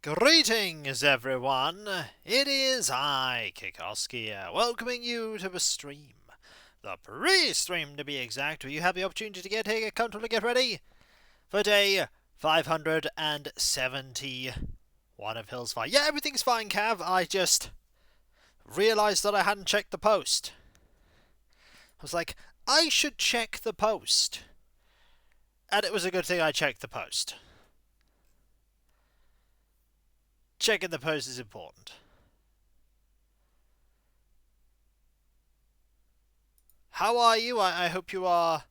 Greetings, everyone. It is I, Kikoski, welcoming you to the stream. The pre-stream, to be exact, where you have the opportunity to get comfortable, get ready for day 571 of Hills Fire. Yeah, everything's fine, Cav. I just realised that I hadn't checked the post. I was like, I should check the post. And it was a good thing I checked the post. Checking the post is important. How are you? I hope you are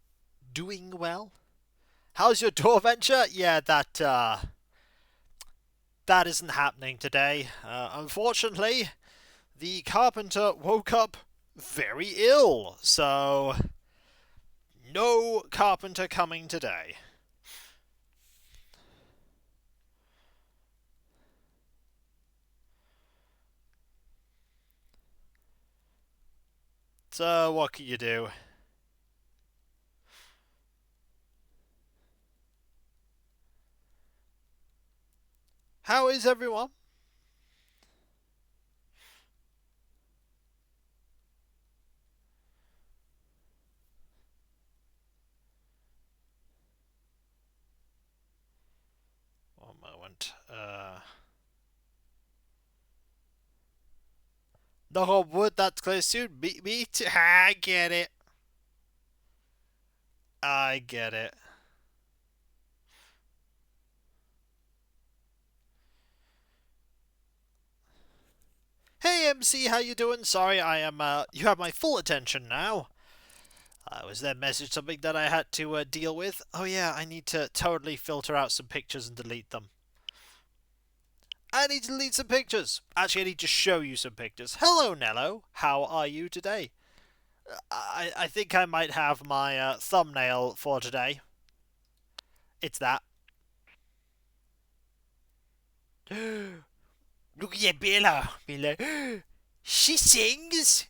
doing well. How's your door venture? Yeah, that isn't happening today. Unfortunately, the carpenter woke up very ill, so no carpenter coming today. So what can you do? How is everyone? One moment. No wood that's close to me too. I get it. I get it. Hey MC, how you doing? Sorry, I am you have my full attention now. Was that message something that I had to deal with? Oh yeah, I need to totally filter out some pictures and delete them. I need to delete some pictures. Actually, I need to show you some pictures. Hello, Nello. How are you today? I think I might have my thumbnail for today. It's that. Look at Bella. Bella. She sings.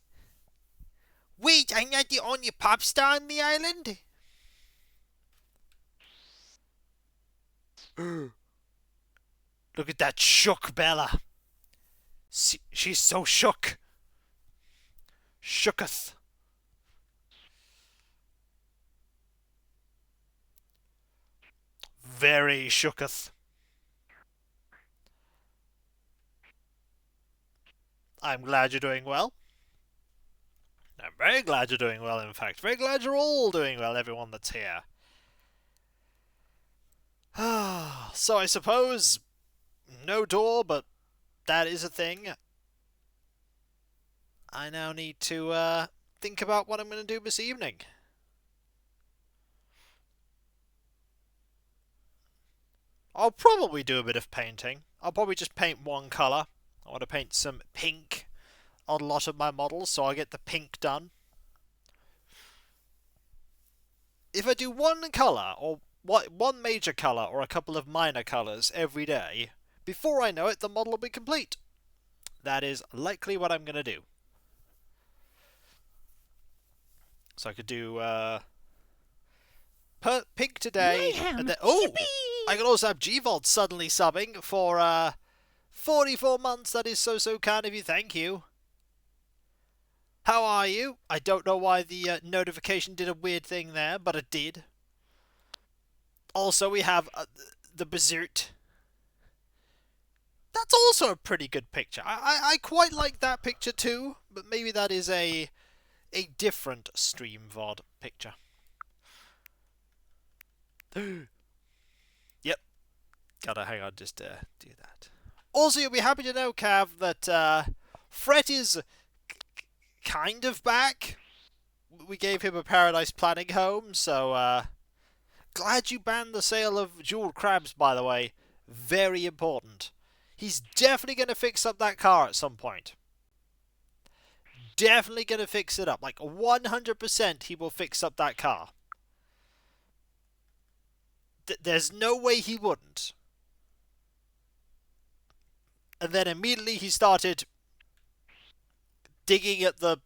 Wait, I'm not the only pop star on the island. Look at that shook Bella. She's so shook. Shooketh. Very shooketh. I'm glad you're doing well. I'm very glad you're doing well, in fact. Very glad you're all doing well, everyone that's here. So I suppose no door, but that is a thing. I now need to think about what I'm going to do this evening. I'll probably do a bit of painting. I'll probably just paint one colour. I want to paint some pink on a lot of my models, so I'll get the pink done. If I do one colour, or one major colour, or a couple of minor colours every day, before I know it, the model will be complete. That is likely what I'm going to do. So I could do pink today, and then I could also have GVOD suddenly subbing for 44 months. That is so kind of you. Thank you. How are you? I don't know why the notification did a weird thing there, but it did. Also, we have the Berserk. That's also a pretty good picture. I quite like that picture too, but maybe that is a different stream VOD picture. Yep. Gotta hang on, just do that. Also, you'll be happy to know, Cav, that Fret is kind of back. We gave him a Paradise Planning home, so glad you banned the sale of jeweled crabs, by the way. Very important. He's definitely going to fix up that car at some point. Definitely going to fix it up. Like 100% he will fix up that car. There's no way he wouldn't. And then immediately he started digging at the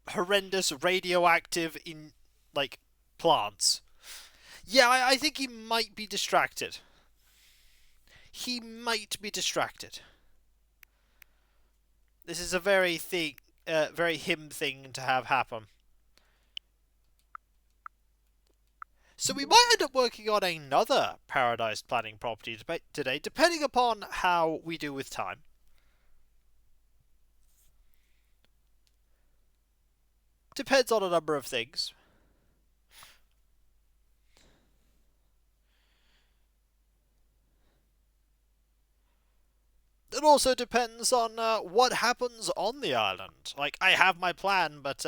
horrendous radioactive plants. Yeah, I think he might be distracted. he might be distracted. This is a very him thing to have happen. So we might end up working on another Paradise Planning property today, depending upon how we do with time. Depends on a number of things. It also depends on what happens on the island. Like, I have my plan, but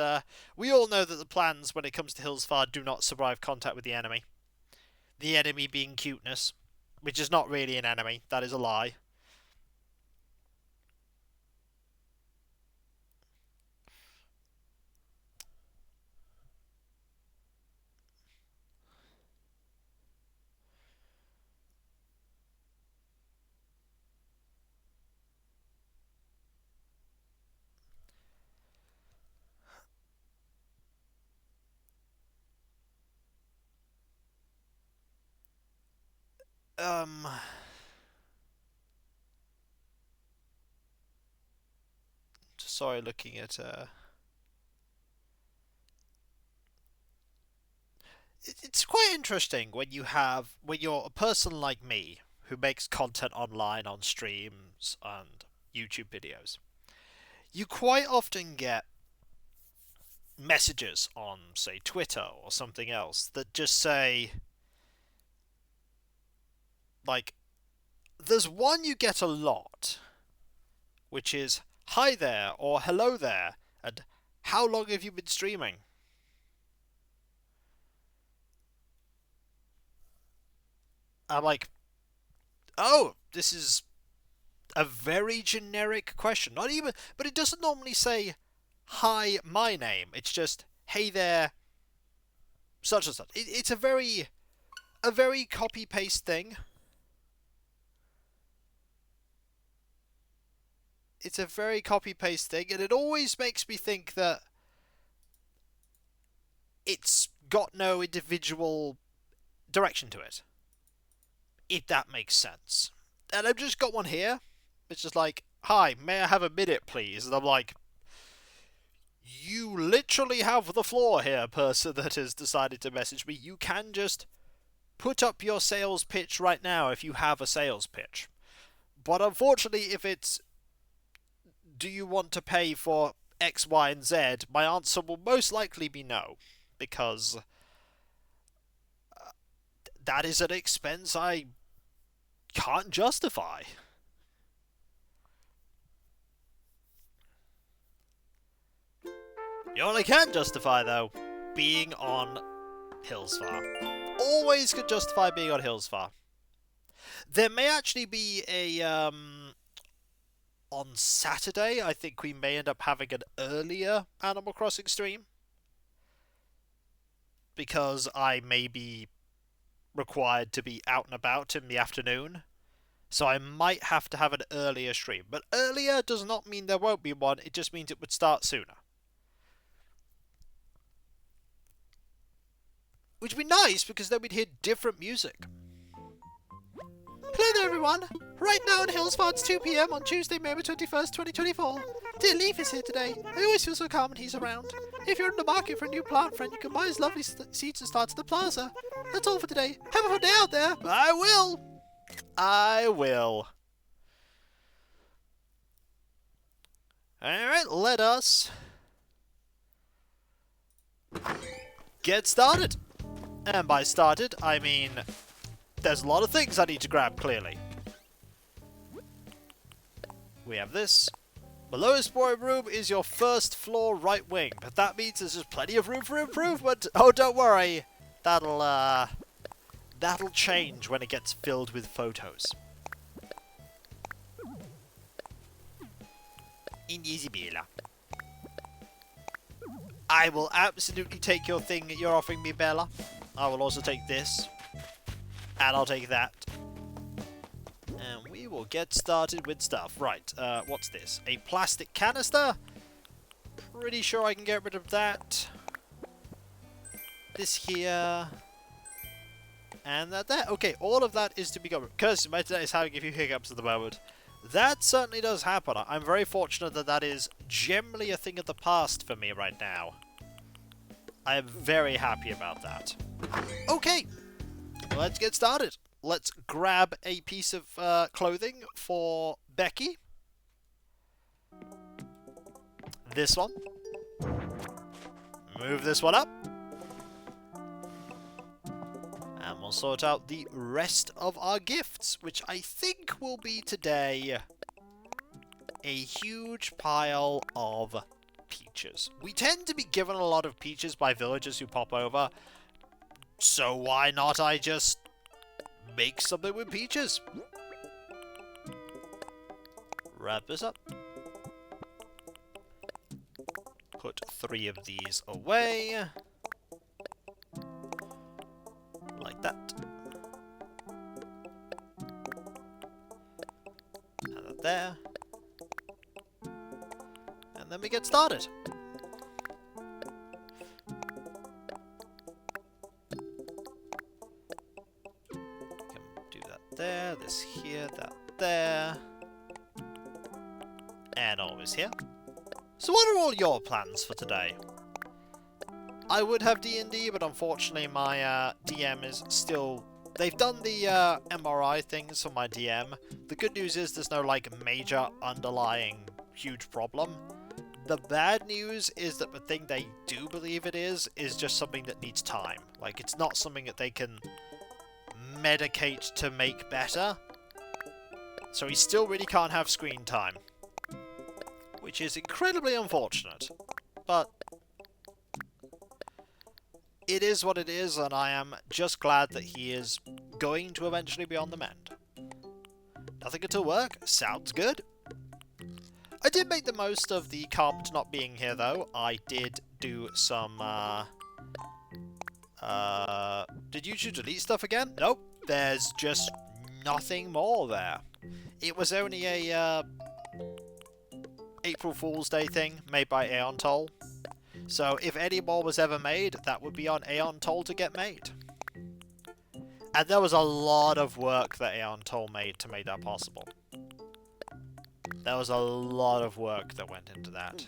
we all know that the plans, when it comes to Hillsfar, do not survive contact with the enemy. The enemy being cuteness, which is not really an enemy. That is a lie. Sorry, looking at it's quite interesting when you're a person like me who makes content online on streams and YouTube videos. You quite often get messages on, say, Twitter or something else that just say, like, there's one you get a lot, which is, hi there, or hello there, and how long have you been streaming? I'm like, oh, this is a very generic question. Not even, but it doesn't normally say, hi, my name. It's just, hey there, such and such. It's a very copy-paste thing. It's a very copy-paste thing, and it always makes me think that it's got no individual direction to it. If that makes sense. And I've just got one here. It's just like, hi, may I have a minute, please? And I'm like, you literally have the floor here, person that has decided to message me. You can just put up your sales pitch right now if you have a sales pitch. But unfortunately, if it's, do you want to pay for X, Y, and Z, my answer will most likely be no. Because that is an expense I can't justify. You only can justify, though, being on Hillsfar. Always could justify being on Hillsfar. There may actually be a, on Saturday, I think we may end up having an earlier Animal Crossing stream. Because I may be required to be out and about in the afternoon. So I might have to have an earlier stream. But earlier does not mean there won't be one, it just means it would start sooner. Which would be nice, because then we'd hear different music. Hello there, everyone! Right now in Hillsfar, it's 2 PM on Tuesday, May 21st, 2024. Dear Leaf is here today. I always feel so calm when he's around. If you're in the market for a new plant friend, you can buy his lovely seeds and starts at the plaza. That's all for today. Have a fun day out there! I will! I will. Alright, let us get started. And by started, I mean there's a lot of things I need to grab, clearly. We have this. The lowest boring room is your first floor right wing, but that means there's just plenty of room for improvement. Oh, don't worry. That'll change when it gets filled with photos. In easy Bella. I will absolutely take your thing that you're offering me, Bella. I will also take this. And I'll take that. And we will get started with stuff. Right, what's this? A plastic canister? Pretty sure I can get rid of that. This here. And that there. Okay, all of that is to be covered. Because my internet is having a few hiccups at the moment. That certainly does happen. I'm very fortunate that that is generally a thing of the past for me right now. I am very happy about that. Okay, let's get started. Let's grab a piece of clothing for Becky. This one. Move this one up. And we'll sort out the rest of our gifts, which I think will be today a huge pile of peaches. We tend to be given a lot of peaches by villagers who pop over, so why not I just make something with peaches? Wrap this up. Put 3 of these away. Like that. And that there. And then we get started. Can do that there, this here, that there. And always here. So what are all your plans for today? I would have D&D, but unfortunately my DM is still... They've done the MRI things for my DM. The good news is there's no, like, major underlying huge problem. The bad news is that the thing they do believe it is just something that needs time. Like, it's not something that they can medicate to make better. So he still really can't have screen time. Which is incredibly unfortunate. But it is what it is, and I am just glad that he is going to eventually be on the mend. Nothing at all work. Sounds good. I did make the most of the carpenter not being here, though. I did do some, did YouTube delete stuff again? Nope. There's just nothing more there. It was only a, April Fool's Day thing made by Aeon Toll. So if any more was ever made, that would be on Aeon Toll to get made. And there was a lot of work that Aeon Toll made to make that possible. There was a lot of work that went into that.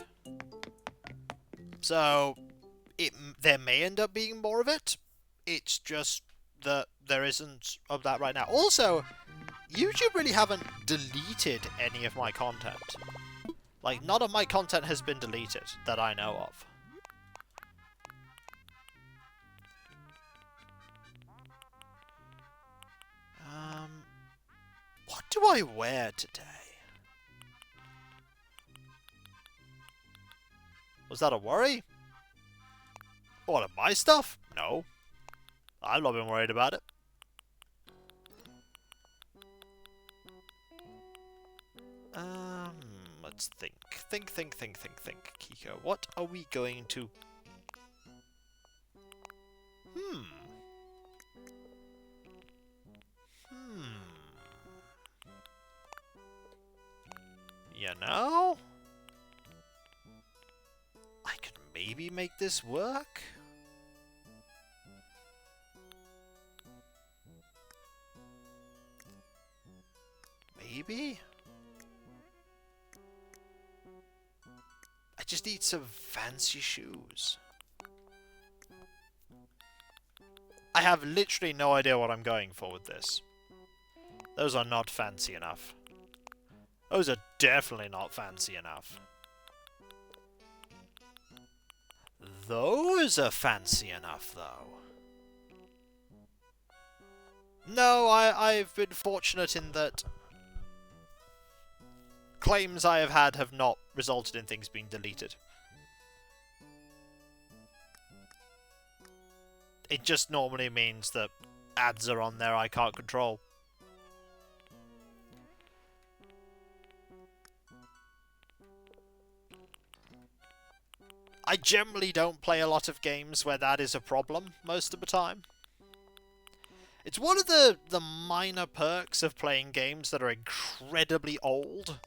So there may end up being more of it. It's just that there isn't of that right now. Also, YouTube really haven't deleted any of my content. Like, none of my content has been deleted that I know of. What do I wear today? Was that a worry? What, of my stuff? No. I've not been worried about it. Let's think. Think. Kiko, what are we going to... You know? I could maybe make this work? Maybe? I just need some fancy shoes. I have literally no idea what I'm going for with this. Those are not fancy enough. Those are definitely not fancy enough. Those are fancy enough, though. No, I've been fortunate in that claims I have not resulted in things being deleted. It just normally means that ads are on there I can't control. I generally don't play a lot of games where that is a problem most of the time. It's one of the minor perks of playing games that are incredibly old.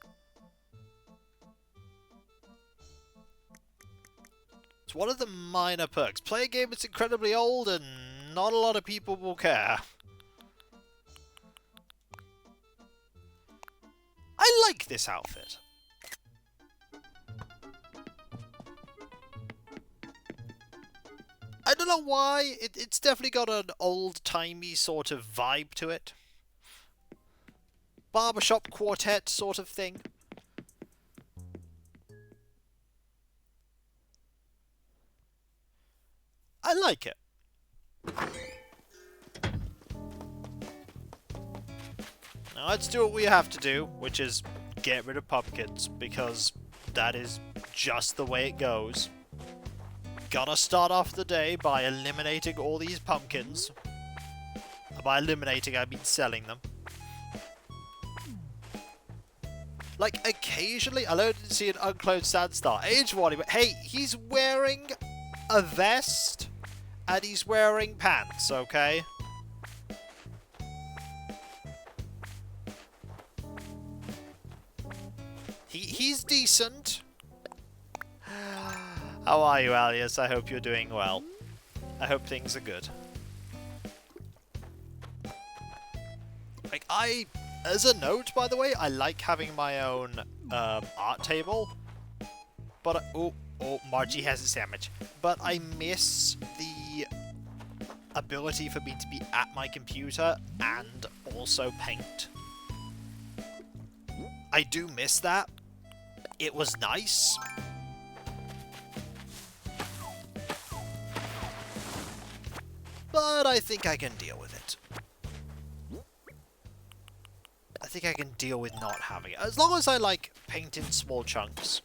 It's one of the minor perks. Play a game that's incredibly old and not a lot of people will care. like this outfit. I don't know why, it's definitely got an old-timey sort of vibe to it. Barbershop quartet sort of thing. I like it. Now let's do what we have to do, which is get rid of pumpkins, because that is just the way it goes. Gotta start off the day by eliminating all these pumpkins. By eliminating, I mean selling them. Like, occasionally, I learned to see an unclothed Sandstar. Age warning, but hey, he's wearing a vest and he's wearing pants, okay? He's decent. How are you, Alias? I hope you're doing well. I hope things are good. Like, as a note, by the way, I like having my own art table. But, oh, Margie has a sandwich. But I miss the ability for me to be at my computer and also paint. I do miss that. It was nice. But I think I can deal with it. I think I can deal with not having it. As long as I, like, paint in small chunks.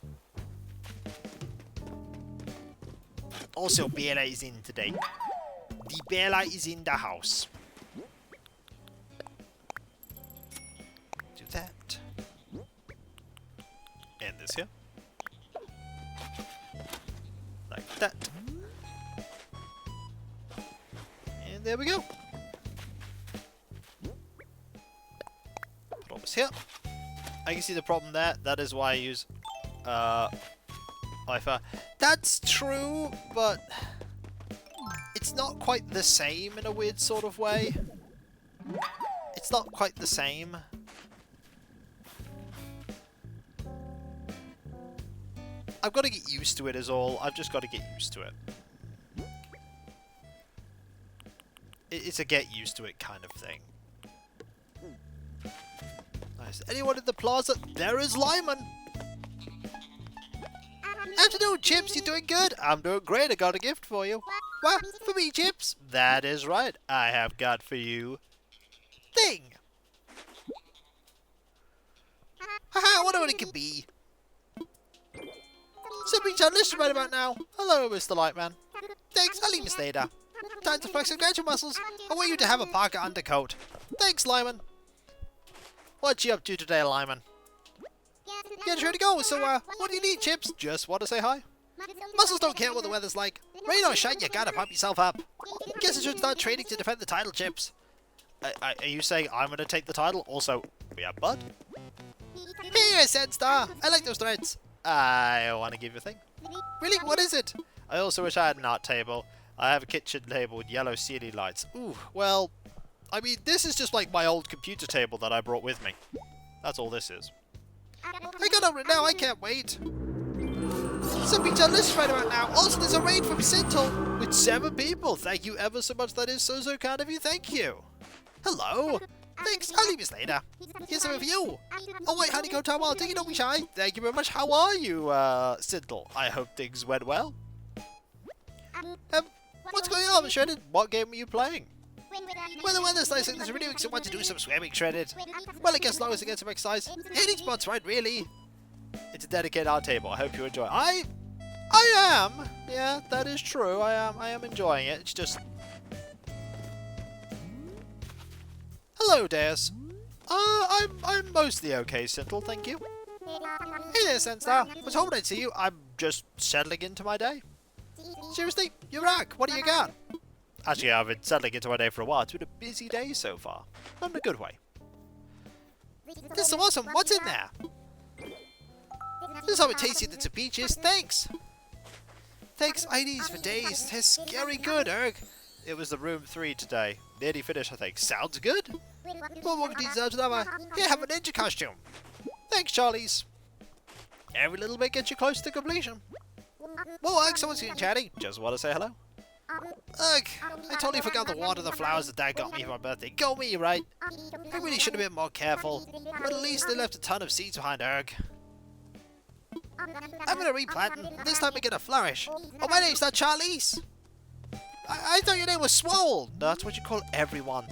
Also, Bella is in today. The Bella is in the house. Do that. And this here. Like that. And there we go. Put all this here. I can see the problem there. That is why I use Wi-Fi. That's true, but it's not quite the same in a weird sort of way. It's not quite the same. I've got to get used to it is all. I've just got to get used to it. It's a get used to it kind of thing. Nice. Anyone in the plaza? There is Lyman! Afternoon, Chips. You doing good? I'm doing great. I got a gift for you. What? For me, Chips? That is right. I have got for you... thing. Haha, whatever it can be. Something to listen right about now. Hello, Mr. Lightman. Thanks, I'll leave you later. Time to flex some gadget muscles. I want you to have a parka undercoat. Thanks, Lyman. What you up to today, Lyman? Getting ready to go, so what do you need, Chips? Just want to say hi. Muscles don't care what the weather's like. Rain or shine, you gotta pump yourself up. Guess I should start training to defend the title, Chips. Are you saying I'm gonna take the title? Also, we have Bud. Hey, Sandstar! I like those threads. I want to give you a thing. Really? What is it? I also wish I had an art table. I have a kitchen table with yellow ceiling lights. Ooh, well, I mean, this is just like my old computer table that I brought with me. That's all this is. I got over it now, I can't wait. Something to listen right about now. Also, there's a raid from Sintel with 7 people. Thank you ever so much. That is so kind of you. Thank you. Hello. Thanks, I'll leave you later. Here's some of you. Oh wait, honeycomb time while take it, don't be shy. Thank you very much. How are you, Sintel? I hope things went well. What's going on, Shredded? What game are you playing? Well, the weather's nice and this really makes me want to do some swimming, Shredded. Well, I guess as long as I get some exercise. Hitting spots, right, really? It's a dedicated art table. I hope you enjoy it. I am. Yeah, that is true. I am enjoying it. It's just... Hello, Deus. I'm mostly okay, Sintel, thank you. Hey there, Sandstar. Was hoping I'd see you. I'm just settling into my day. Seriously? You're back. What do you got? Actually, I've been settling into my day for a while. It's been a busy day so far. But in a good way. This is so awesome. What's in there? This is how it tastes with some peaches. Thanks. Thanks, IDs for days. They're scary good, Erg. It was the room 3 today. Nearly finished, I think. Sounds good. Well, what can these out of here, have a ninja costume. Thanks, Charlies. Every little bit gets you close to completion. Whoa, ugh, someone's getting chatty. Just want to say hello. Ugh, I totally forgot to water the flowers that Dad got me for my birthday. Go me, right? I really should have been more careful. But at least they left a ton of seeds behind, Erg. I'm gonna replant them. This time we're gonna flourish. Oh, my name's not Charlize. I thought your name was Swole. That's what you call everyone.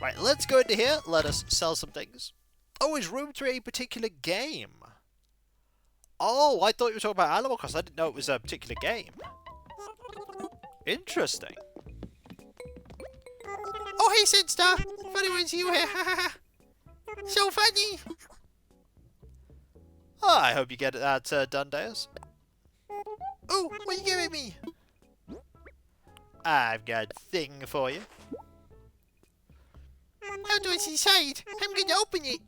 Right, let's go into here. Let us sell some things. Oh, is room 3 a particular game? Oh, I thought you were talking about Animal Crossing. I didn't know it was a particular game. Interesting. Oh, hey, Sidstar. Funny when you here. So funny. Oh, I hope you get that done, Deus. Oh, what are you giving me? I've got a thing for you. How do I see inside? I'm going to open it.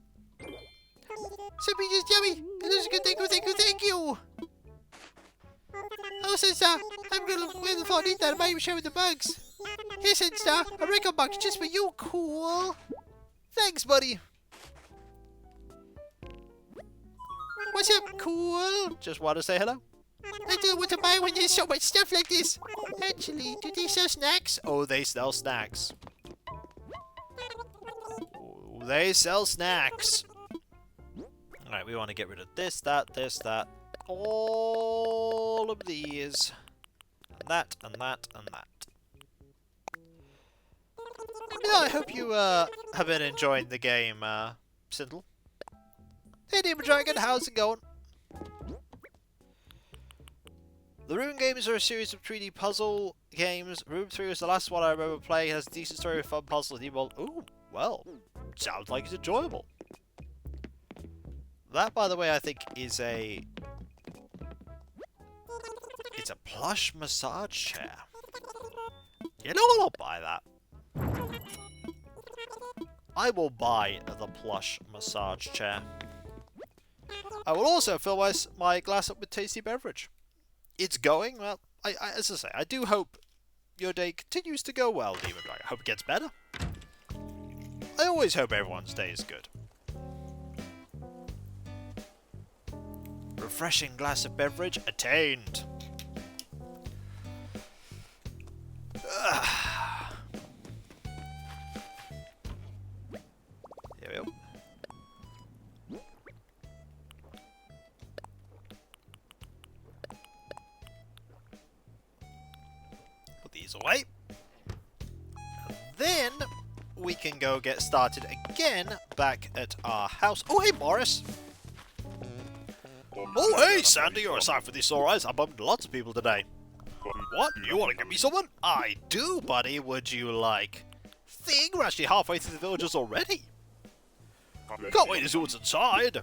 Something just yummy. It is a good thing. Thank you. Oh, Sidstar, I'm going to wait for it that I might share with the bugs. Here, Sidstar, a record box just for you. Cool. Thanks, buddy. What's up? Cool. Just want to say hello. I don't want to buy when there's so much stuff like this. Actually, do they sell snacks? Oh, they sell snacks. Oh, they sell snacks. Alright, we want to get rid of this, that. All of these. And that, and that, and that. Yeah, I hope you have been enjoying the game, Sindel. Hey, Demon Dragon, how's it going? The Room games are a series of 3D puzzle games. Room 3 was the last one I remember playing. It has a decent story with fun puzzles. Ooh, well, sounds like it's enjoyable. That, by the way, I think is a... It's a plush massage chair. You know what? I'll buy that. I will buy the plush massage chair. I will also fill my glass up with tasty beverage. It's going well. As I say, I do hope your day continues to go well, Demon Dragon. I hope it gets better. I always hope everyone's day is good. Refreshing glass of beverage attained. Here we go. Put these away. And then we can go get started again back at our house. Oh, hey, Morris. Oh, hey, Sandy, you're aside for these sore eyes. I bumped into lots of people today. What? You want to give me someone? I do, buddy. Would you like? Thing, we're actually halfway through the villages already. Can't wait to see what's inside.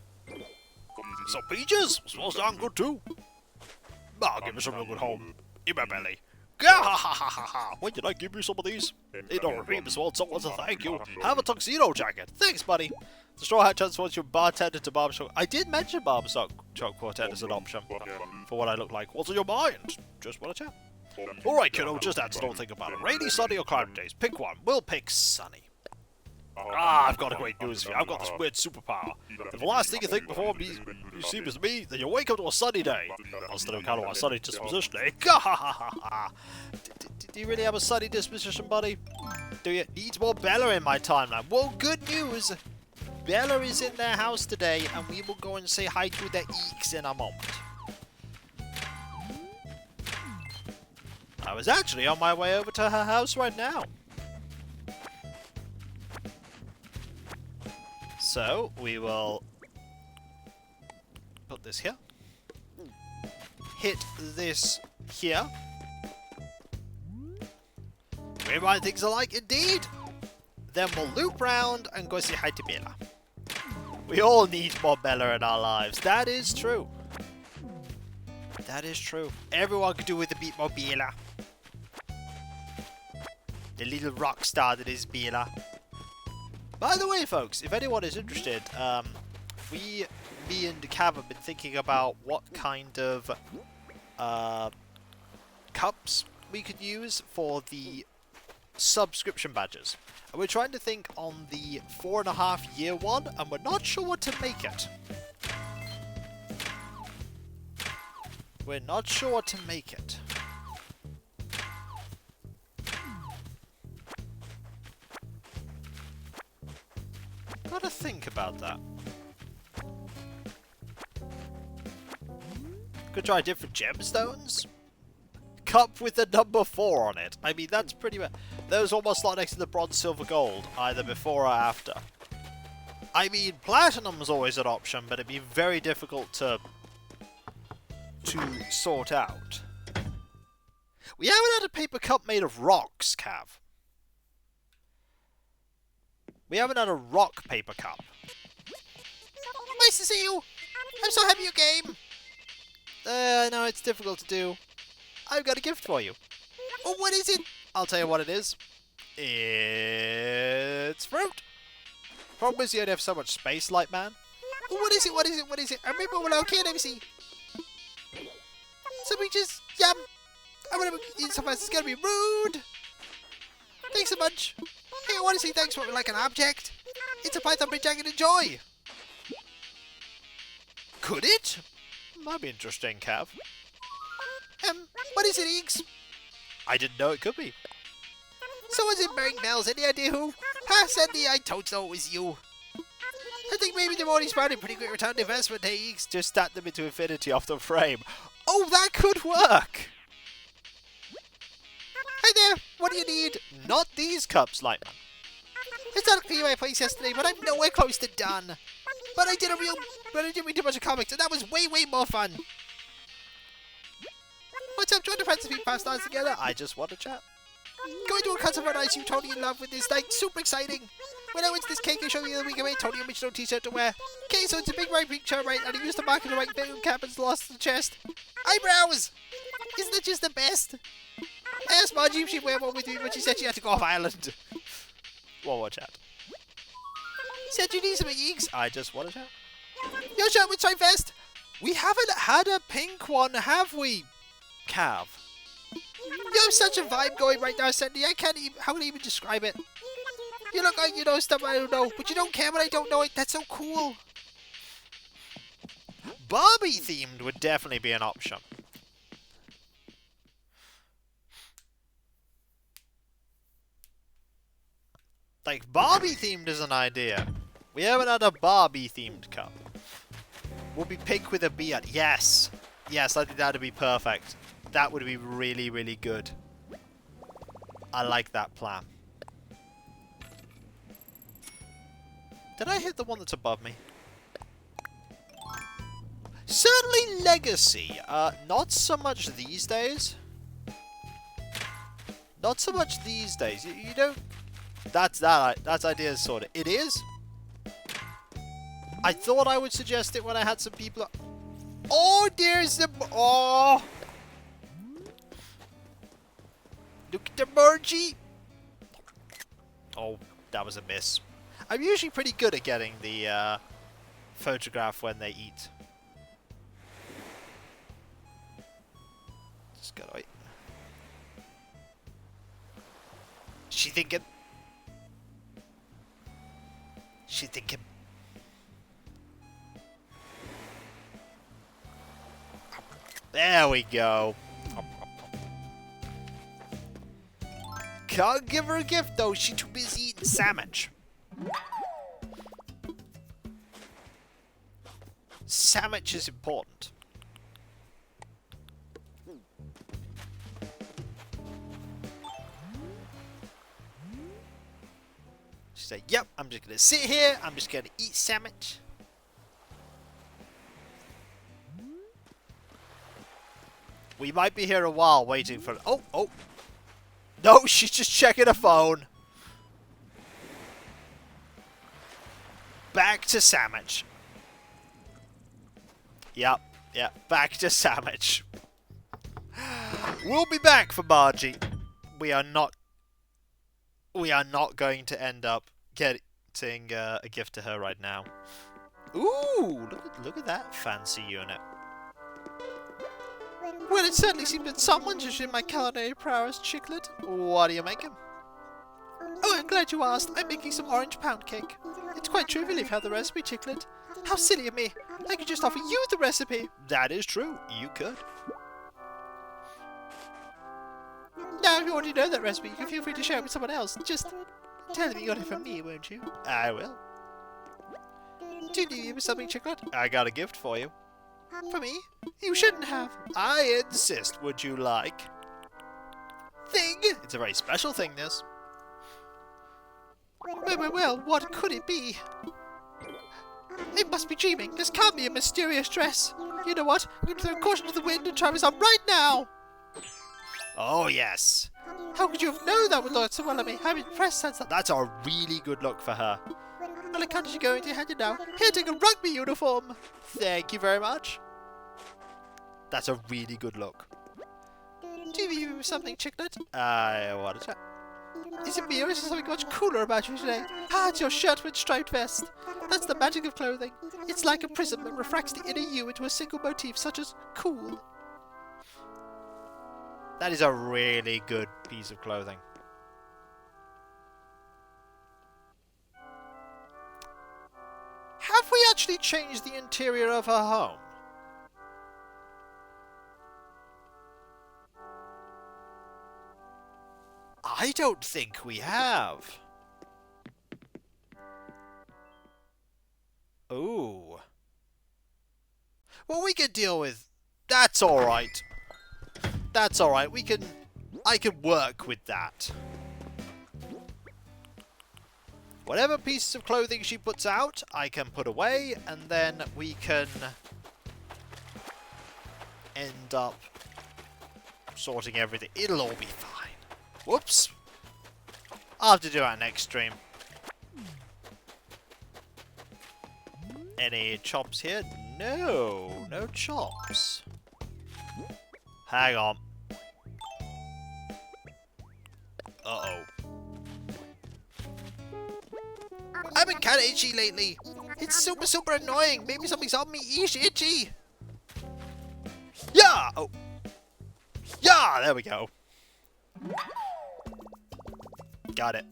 Some peaches? Smells darn good too. I'll give me some real good home. In my belly. When did I give you some of these? They don't repeat this one, someone to thank you. Have a tuxedo jacket. Thanks, buddy. The Straw Hat transforms your bartender to barbershop. I did mention barbershop quartet as an option for what I look like. What's on your mind? Just want to chat. Alright, kiddo, just answer, don't think about it. Rainy, sunny, or cloudy days. Pick one. We'll pick sunny. I've got a great news for you. I've got this weird superpower. If the last thing you think before you see is me, then you wake up to a sunny day. Instead of kind of a sunny disposition, eh? Do you really have a sunny disposition, buddy? Do you? Needs more Bella in my timeline. Well, good news. Bella is in their house today, and we will go and say hi to the Eeks in a moment. I was actually on my way over to her house right now. So, we will put this here. Hit this here. We might things alike indeed. Then we'll loop round and go say hi to Bella. We all need more Bella in our lives. That is true. That is true. Everyone could do with a bit more Bella. The little rock star that is Bella. By the way, folks, if anyone is interested, me and Cav have been thinking about what kind of cups we could use for the subscription badges. We're trying to think on the 4.5-year one, and we're not sure what to make it. We're not sure what to make it. Gotta think about that. Could try different gemstones. Cup with the number 4 on it. I mean, that's pretty much... Those almost like next to the bronze, silver, gold, either before or after. I mean, platinum's always an option, but it'd be very difficult to sort out. We haven't had a paper cup made of rocks, Cav. We haven't had a rock paper cup. Nice to see you! I'm so happy you came! No, it's difficult to do. I've got a gift for you. Oh, what is it? I'll tell you what it is. It's fruit. Problem is you don't have so much space, Light Man. Oh, what is it? What is it? What is it? I remember when I was kid, let me see. Something just yum. I want to eat so fast it's gonna be rude. Thanks so much. Hey, I want to say thanks for like an object. It's a python bridge I can enjoy. Could it? Might be interesting, Cav. What is it, Eeks? I didn't know it could be. Someone's in Bang Bells. Any idea who? Ha, Sandy, I told you it was you. I think maybe they've already sprouted pretty quick return on investment, hey, Eeks. Just stack them into infinity off the frame. Oh, that could work. Hi there. What do you need? Not these cups, Lightman. It's not clear my place yesterday, but I'm nowhere close to done. But I didn't read too much of comics, and that was way, way more fun. What's up? Trying to find some people past stars together? I just want to chat. Going to a concert for nice, you totally in love with this night. Super exciting. When I went to this cake show the other week, I made Tony original t-shirt to wear. Okay, so it's a big right picture, right? And I used the marker to write Venom cap and lost the chest. Eyebrows! Isn't that just the best? I asked Margie if she'd wear one with me, but she said she had to go off island. One more chat. Said you need some Eeks. I just want to chat. Your shirt with Stripe Vest. We haven't had a pink one, have we? Cav. You have such a vibe going right now, Sandy. I can't even... How would I even describe it? You look like you know stuff I don't know, but you don't care when I don't know it. That's so cool. Barbie themed would definitely be an option. Like, Barbie themed is an idea. We haven't had a Barbie themed cup. We'll be pink with a beard. Yes. Yes, I think that would be perfect. That would be really, really good. I like that plan. Did I hit the one that's above me? Certainly Legacy. Not so much these days. Not so much these days. You don't... That's idea sorted. It is? I thought I would suggest it when I had some people... Oh, there's the... Oh! Look at the Margie! Oh, that was a miss. I'm usually pretty good at getting the photograph when they eat. Just gotta wait. She thinking? She thinking? There we go. Can't give her a gift though, she's too busy eating sandwich. Sandwich is important. She said, yep, I'm just gonna sit here, I'm just gonna eat sandwich. We might be here a while waiting for... Oh, oh. No, she's just checking her phone. Back to sandwich. Yep, yep, back to sandwich. We'll be back for Margie. We are not going to end up getting a gift to her right now. Ooh, look at that fancy unit. Well, it certainly seems that someone's just in my culinary prowess, Chiclet. What are you making? Oh, I'm glad you asked. I'm making some orange pound cake. It's quite trivial if you have the recipe, Chicklet. How silly of me. I could just offer you the recipe. That is true. You could. Now, if you already know that recipe, you can feel free to share it with someone else. Just tell them you got it from me, won't you? I will. Do you need something, Chicklet? I got a gift for you. For me? You shouldn't have. I insist. Would you like? Thing? It's a very special thing, this. Well, what could it be? It must be dreaming. This can't be a mysterious dress. You know what? I'm going to throw caution to the wind and try this on right now. Oh, yes. How could you have known that would look so well at me? I'm impressed. That's a really good look for her. Well, I can't let you go into your hand now. Here, take a rugby uniform. Thank you very much. That's a really good look. Do you have something, Chicklet? I want to chat. Is it me or is there something much cooler about you today? Ah, it's your shirt with striped vest. That's the magic of clothing. It's like a prism that refracts the inner you into a single motif, such as cool. That is a really good piece of clothing. Have we actually changed the interior of her home? I don't think we have. Ooh. Well, we can deal with... That's alright. That's alright. I can work with that. Whatever pieces of clothing she puts out, I can put away, and then we can end up sorting everything. It'll all be fine. Whoops. I'll have to do that next stream. Any chops here? No. No chops. Hang on. Uh-oh. I've been kinda itchy lately. It's super annoying. Maybe something's on me. Eesh, itchy. Yeah! Oh. Yeah! There we go. Got it.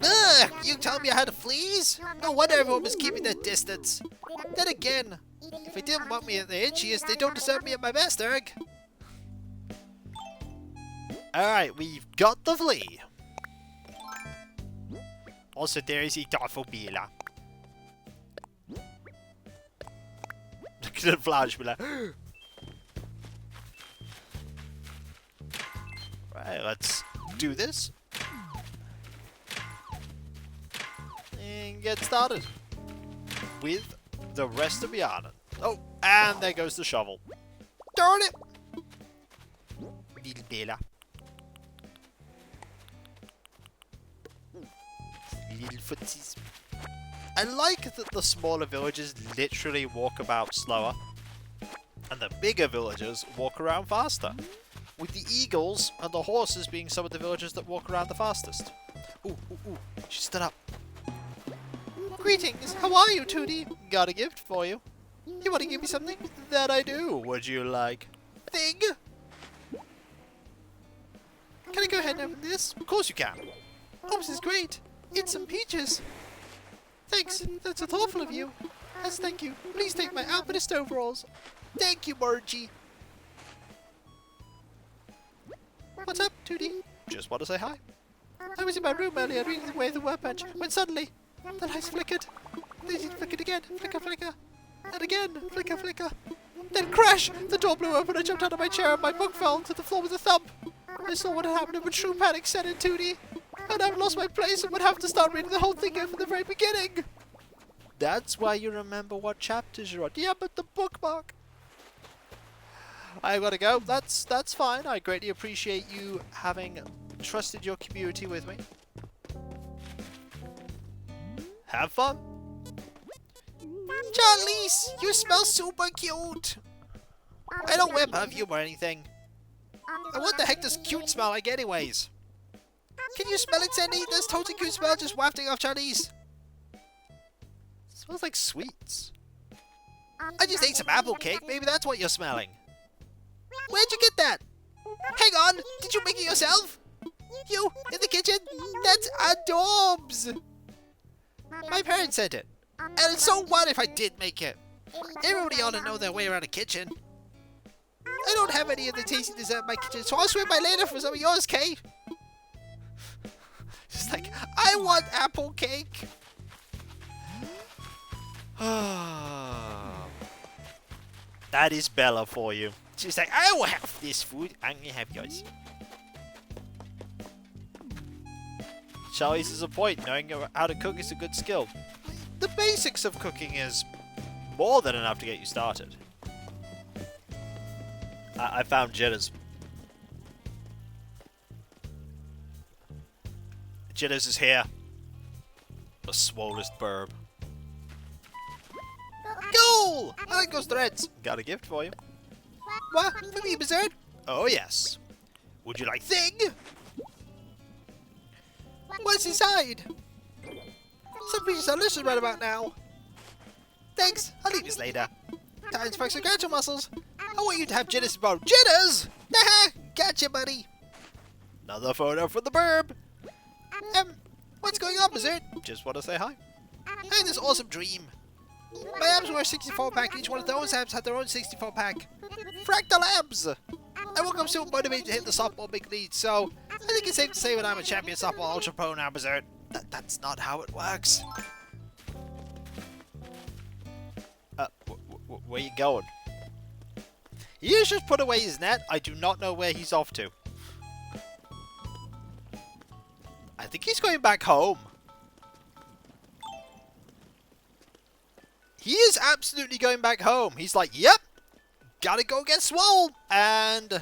Ugh! You telling me I had a fleas? No wonder everyone was keeping their distance. Then again, if they didn't want me at the itchiest, they don't deserve me at my best, Eric. Alright, we've got the flea. Also, there is Etophobia. Look at the flash, be like, right, let's do this. And get started with the rest of the island. Oh, and there goes the shovel. Darn it! Little Bella. Little footsies. I like that the smaller villagers literally walk about slower, and the bigger villagers walk around faster, with the eagles and the horses being some of the villagers that walk around the fastest. Ooh, ooh, ooh, she stood up. Greetings, how are you, Tootie? Got a gift for you. You want to give me something? That I do. Would you like? Thing? Can I go ahead and open this? Of course you can. Oh, this is great. It's some peaches. Thanks, that's so thoughtful of you. As thank you, please take my alpinist overalls. Thank you, Margie. What's up, Tootie? Just want to say hi. I was in my room earlier reading away the workbench when suddenly the lights flickered. They flickered again, flicker, flicker. And again, flicker, flicker. Then crash! The door blew open, I jumped out of my chair and my book fell to the floor with a thump. I saw what had happened and with true panic set in, Tootie. And I've lost my place and would have to start reading the whole thing over from the very beginning. That's why you remember what chapters you're on. Yeah, but the bookmark. I gotta go. That's fine. I greatly appreciate you having trusted your community with me. Have fun. Charlize, you smell super cute. I don't wear perfume or anything. And what the heck does cute smell like anyways? Can you smell it, Sandy? There's totally cute smell just wafting off Charlize. Smells like sweets. I just ate some apple cake. Maybe that's what you're smelling. Where'd you get that? Hang on. Did you make it yourself? You in the kitchen? That's adorbs! My parents said it. And so what if I did make it? Everybody ought to know their way around a kitchen. I don't have any of the tasty dessert in my kitchen, so I'll swim by later for some of yours, Kay. She's like, I want apple cake. That is Bella for you. She's like, I will have this food, I'm gonna have yours. Charlie's is a point. Knowing how to cook is a good skill. The basics of cooking is more than enough to get you started. I found Jitters. Jitters is here. The swollest burb. Goal! I like those threads. Got a gift for you. What? For me, Blizzard? Oh, yes. Would you like thing? What's inside? Something delicious right about now. Thanks, I'll eat this later. Time to flex your gotcha muscles. I want you to have jitters about jitters! Haha, gotcha, buddy. Another photo for the burb. What's going on, Blizzard? Just want to say hi. I had this awesome dream. My abs were a 64-pack, each one of those abs had their own 64-pack. Fractal abs! I woke up so motivated to hit the softball big league, so I think it's safe to say that I'm a champion softball ultra pro now, Blizzard. That's not how it works. Where you going? He has just put away his net. I do not know where he's off to. I think he's going back home. He is absolutely going back home. He's like, yep, gotta go get swole. And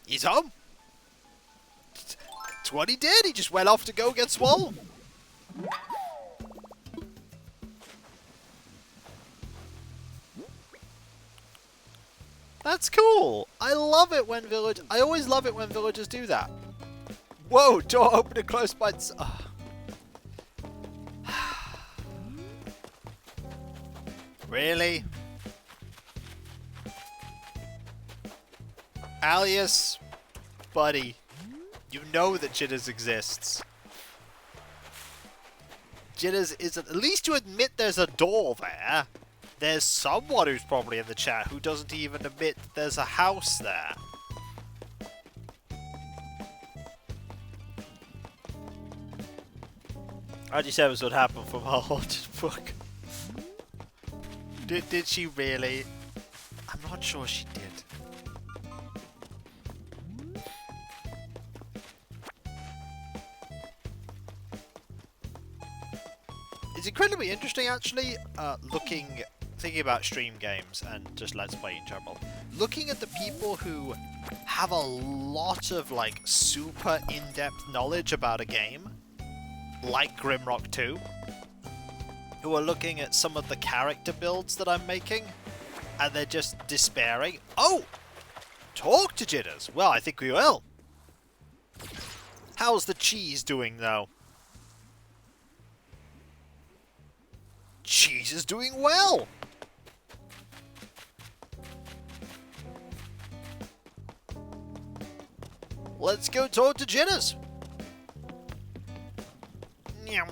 he's home. That's what he did. He just went off to go get swole. That's cool. I love it when I always love it when villagers do that. Whoa, door open and closed by... Really? Alias, buddy, you know that Jitters exists. Jitters isn't... At least you admit there's a door there. There's someone who's probably in the chat who doesn't even admit there's a house there. RG7's what happened from our haunted book. Did she really? I'm not sure she did. It's incredibly interesting, actually, thinking about stream games and just Let's Play in general. Looking at the people who have a lot of, like, super in-depth knowledge about a game, like Grimrock 2, who are looking at some of the character builds that I'm making, and they're just despairing. Oh! Talk to Jitters! Well, I think we will. How's the cheese doing, though? Cheese is doing well! Let's go talk to Jitters! Meow.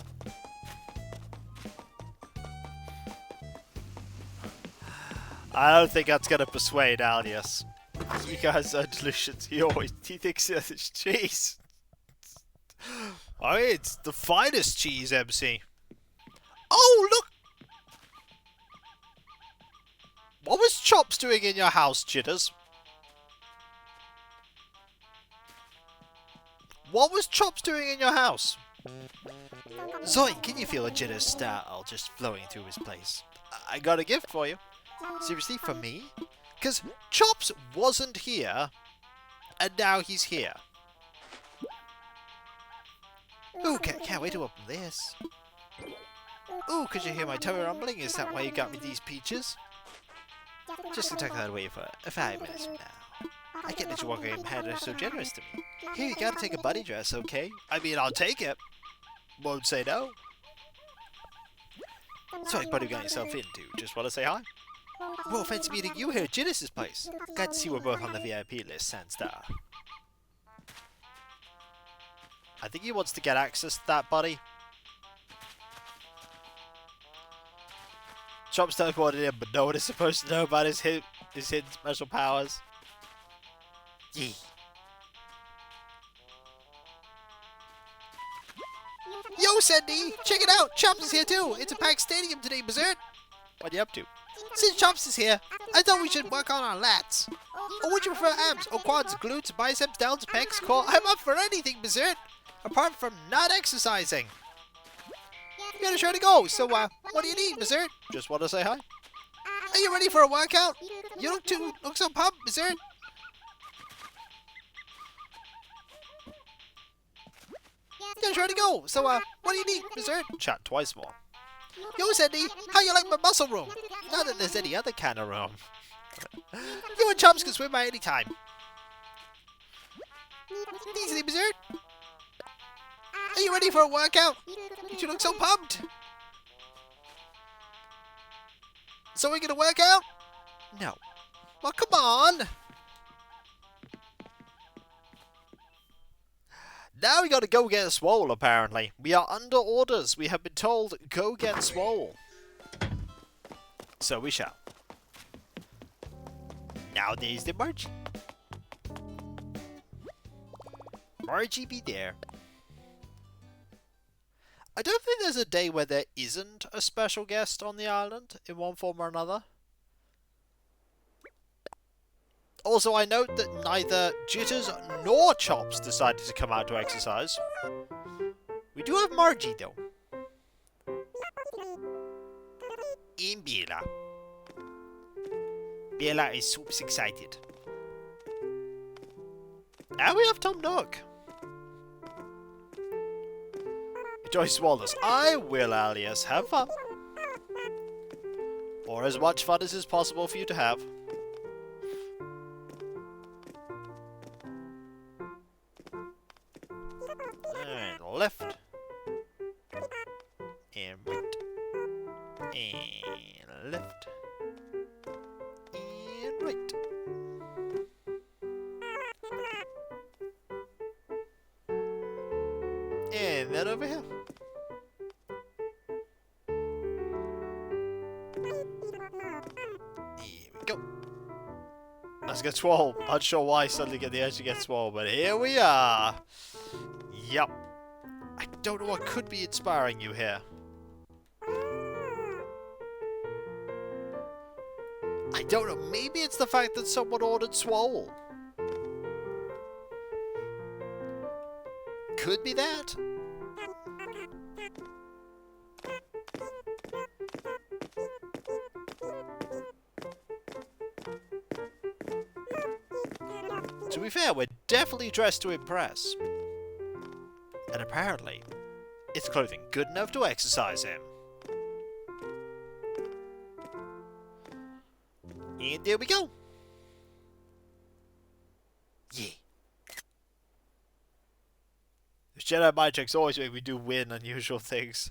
I don't think that's gonna persuade Alias. You guys are delusions. He thinks it's cheese. Oh, it's the finest cheese, MC. Oh, look! What was Chops doing in your house, Jitters? What was Chops doing in your house? Zoe, can you feel a Jitters style just flowing through his place? I got a gift for you. Seriously, for me? Because Chops wasn't here, and now he's here. Ooh, can't wait to open this. Ooh, could you hear my tummy rumbling? Is that why you got me these peaches? Just to tuck that away for 5 minutes from now. I can't let you walk away and are so generous to me. Here, you gotta take a bunny dress, okay? I mean, I'll take it. Won't say no. So, what you got yourself into? Just want to say hi? Well, fancy meeting you here at Genesis' place. Glad to see we're both on the VIP list, Sandstar. I think he wants to get access to that, buddy. Chop's teleported in, but no one is supposed to know about his hidden special powers. Yee. Yo, Sandy! Check it out! Chops is here too! It's a packed stadium today, Berserk! What are you up to? Since Chops is here, I thought we should work on our lats. Or would you prefer abs, or quads, glutes, biceps, downs, pecs, core? I'm up for anything, Berserk! Apart from not exercising. You gotta try to go, so what do you need, Berserk? Just want to say hi. Are you ready for a workout? You look so pumped, Berserk! You gotta try to go, so what do you need, Berserk? Chat twice more. Yo, Sandy, how you like my muscle room? Not that there's any other kind of room. You and Chumps can swim by any time. Easily, Berserk. Are you ready for a workout? You look so pumped. So we're gonna work out? No. Well, come on. Now we gotta go get swole, apparently. We are under orders. We have been told, go get swole. So we shall. Now there's the Margie. Margie be there. I don't think there's a day where there isn't a special guest on the island, in one form or another. Also, I note that neither Jitters nor Chops decided to come out to exercise. We do have Margie, though. And Bella. Bella is super excited. And we have Tom Nook. Enjoy Swallows. I will, alias. Have fun. Or as much fun as is possible for you to have. Left and right and left and right. And then over here. Here we go. Let's get swole. Not sure why I suddenly get the edge to get swole, but here we are. Yup. I don't know what could be inspiring you here. I don't know. Maybe it's the fact that someone ordered swole. Could be that. To be fair, we're definitely dressed to impress. And apparently, it's clothing good enough to exercise in. And there we go. Yeah. Those Jedi mind tricks always make me do weird and unusual things.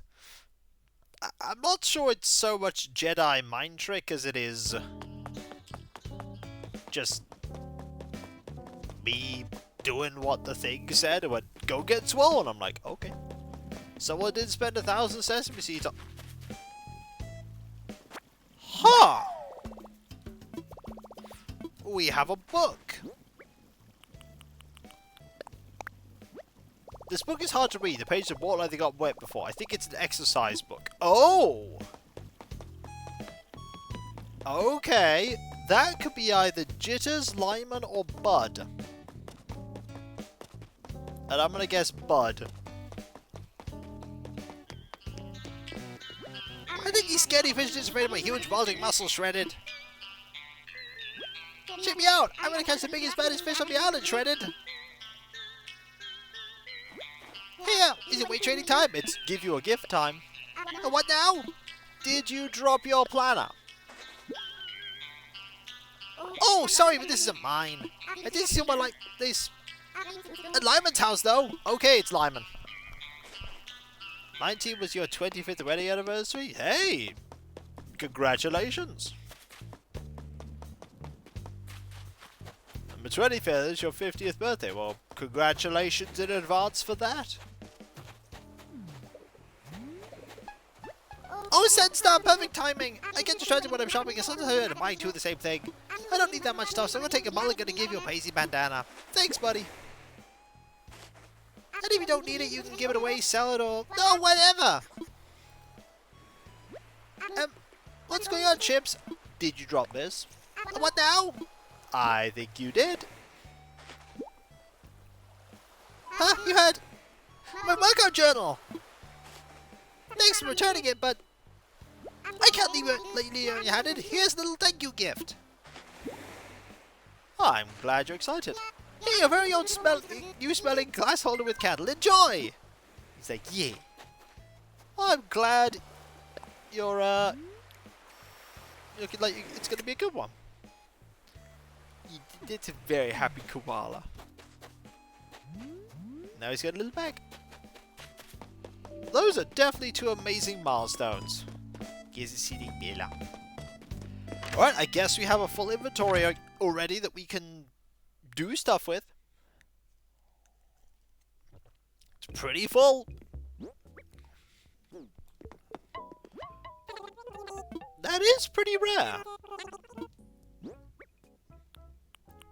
I'm not sure it's so much Jedi mind trick as it is just me doing what the thing said. It went, go get swole, and I'm like, okay. Someone did spend 1,000 sesame seeds on... Huh! We have a book. This book is hard to read. The pages are more like they got wet before. I think it's an exercise book. Oh! Okay. That could be either Jitters, Lyman, or Bud. And I'm gonna guess Bud. I think he's scared he finished afraid of my huge bulging muscles shredded. Check me out! I'm gonna catch the biggest, baddest fish on the island, Shredded! Here! Is it weight training time? It's give you a gift time. What now? Did you drop your planner? Oh, sorry, but this isn't mine. I didn't see one like this. At Lyman's house, though. Okay, it's Lyman. 19 was your 25th wedding anniversary? Hey! Congratulations. September 25th is your 50th birthday. Well, congratulations in advance for that. Oh, Senstar, perfect timing! I get distracted when I'm shopping, and sometimes I'm buying two of the same thing. I don't need that much stuff, so I'm gonna take a mulligan and give you a paisley bandana. Thanks, buddy. And if you don't need it, you can give it away, sell it, or... No, whatever! What's going on, Chips? Did you drop this? What now? I think you did. Huh? You had... my workout journal! Thanks for returning it, but... I can't leave it empty-handed. Here's a little thank you gift. I'm glad you're excited. Hey, your very own new smelling glass holder with candle. Enjoy! He's like, yeah. I'm glad you're, looking like it's going to be a good one. It's a very happy koala. Now he's got a little bag. Those are definitely two amazing milestones. Alright, I guess we have a full inventory already that we can do stuff with. It's pretty full. That is pretty rare.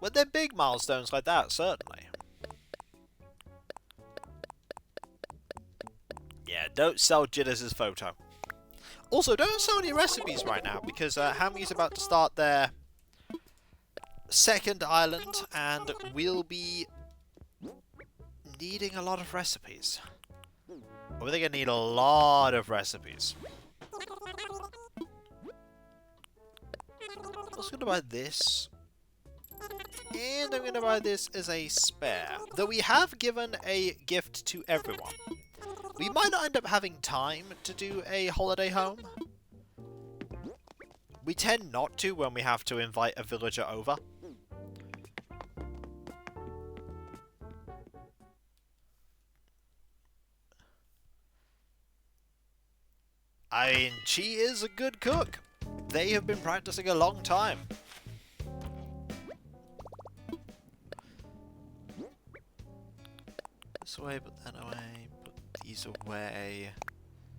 When they're big milestones like that, certainly. Yeah, don't sell Jitters' photo. Also, don't sell any recipes right now, because Hammy's about to start their second island, and we'll be needing a lot of recipes. We're going to need a lot of recipes. I'm also going to buy this. And I'm going to buy this as a spare. Though we have given a gift to everyone. We might not end up having time to do a holiday home. We tend not to when we have to invite a villager over. I mean, she is a good cook. They have been practicing a long time. This away, put that away, put these away.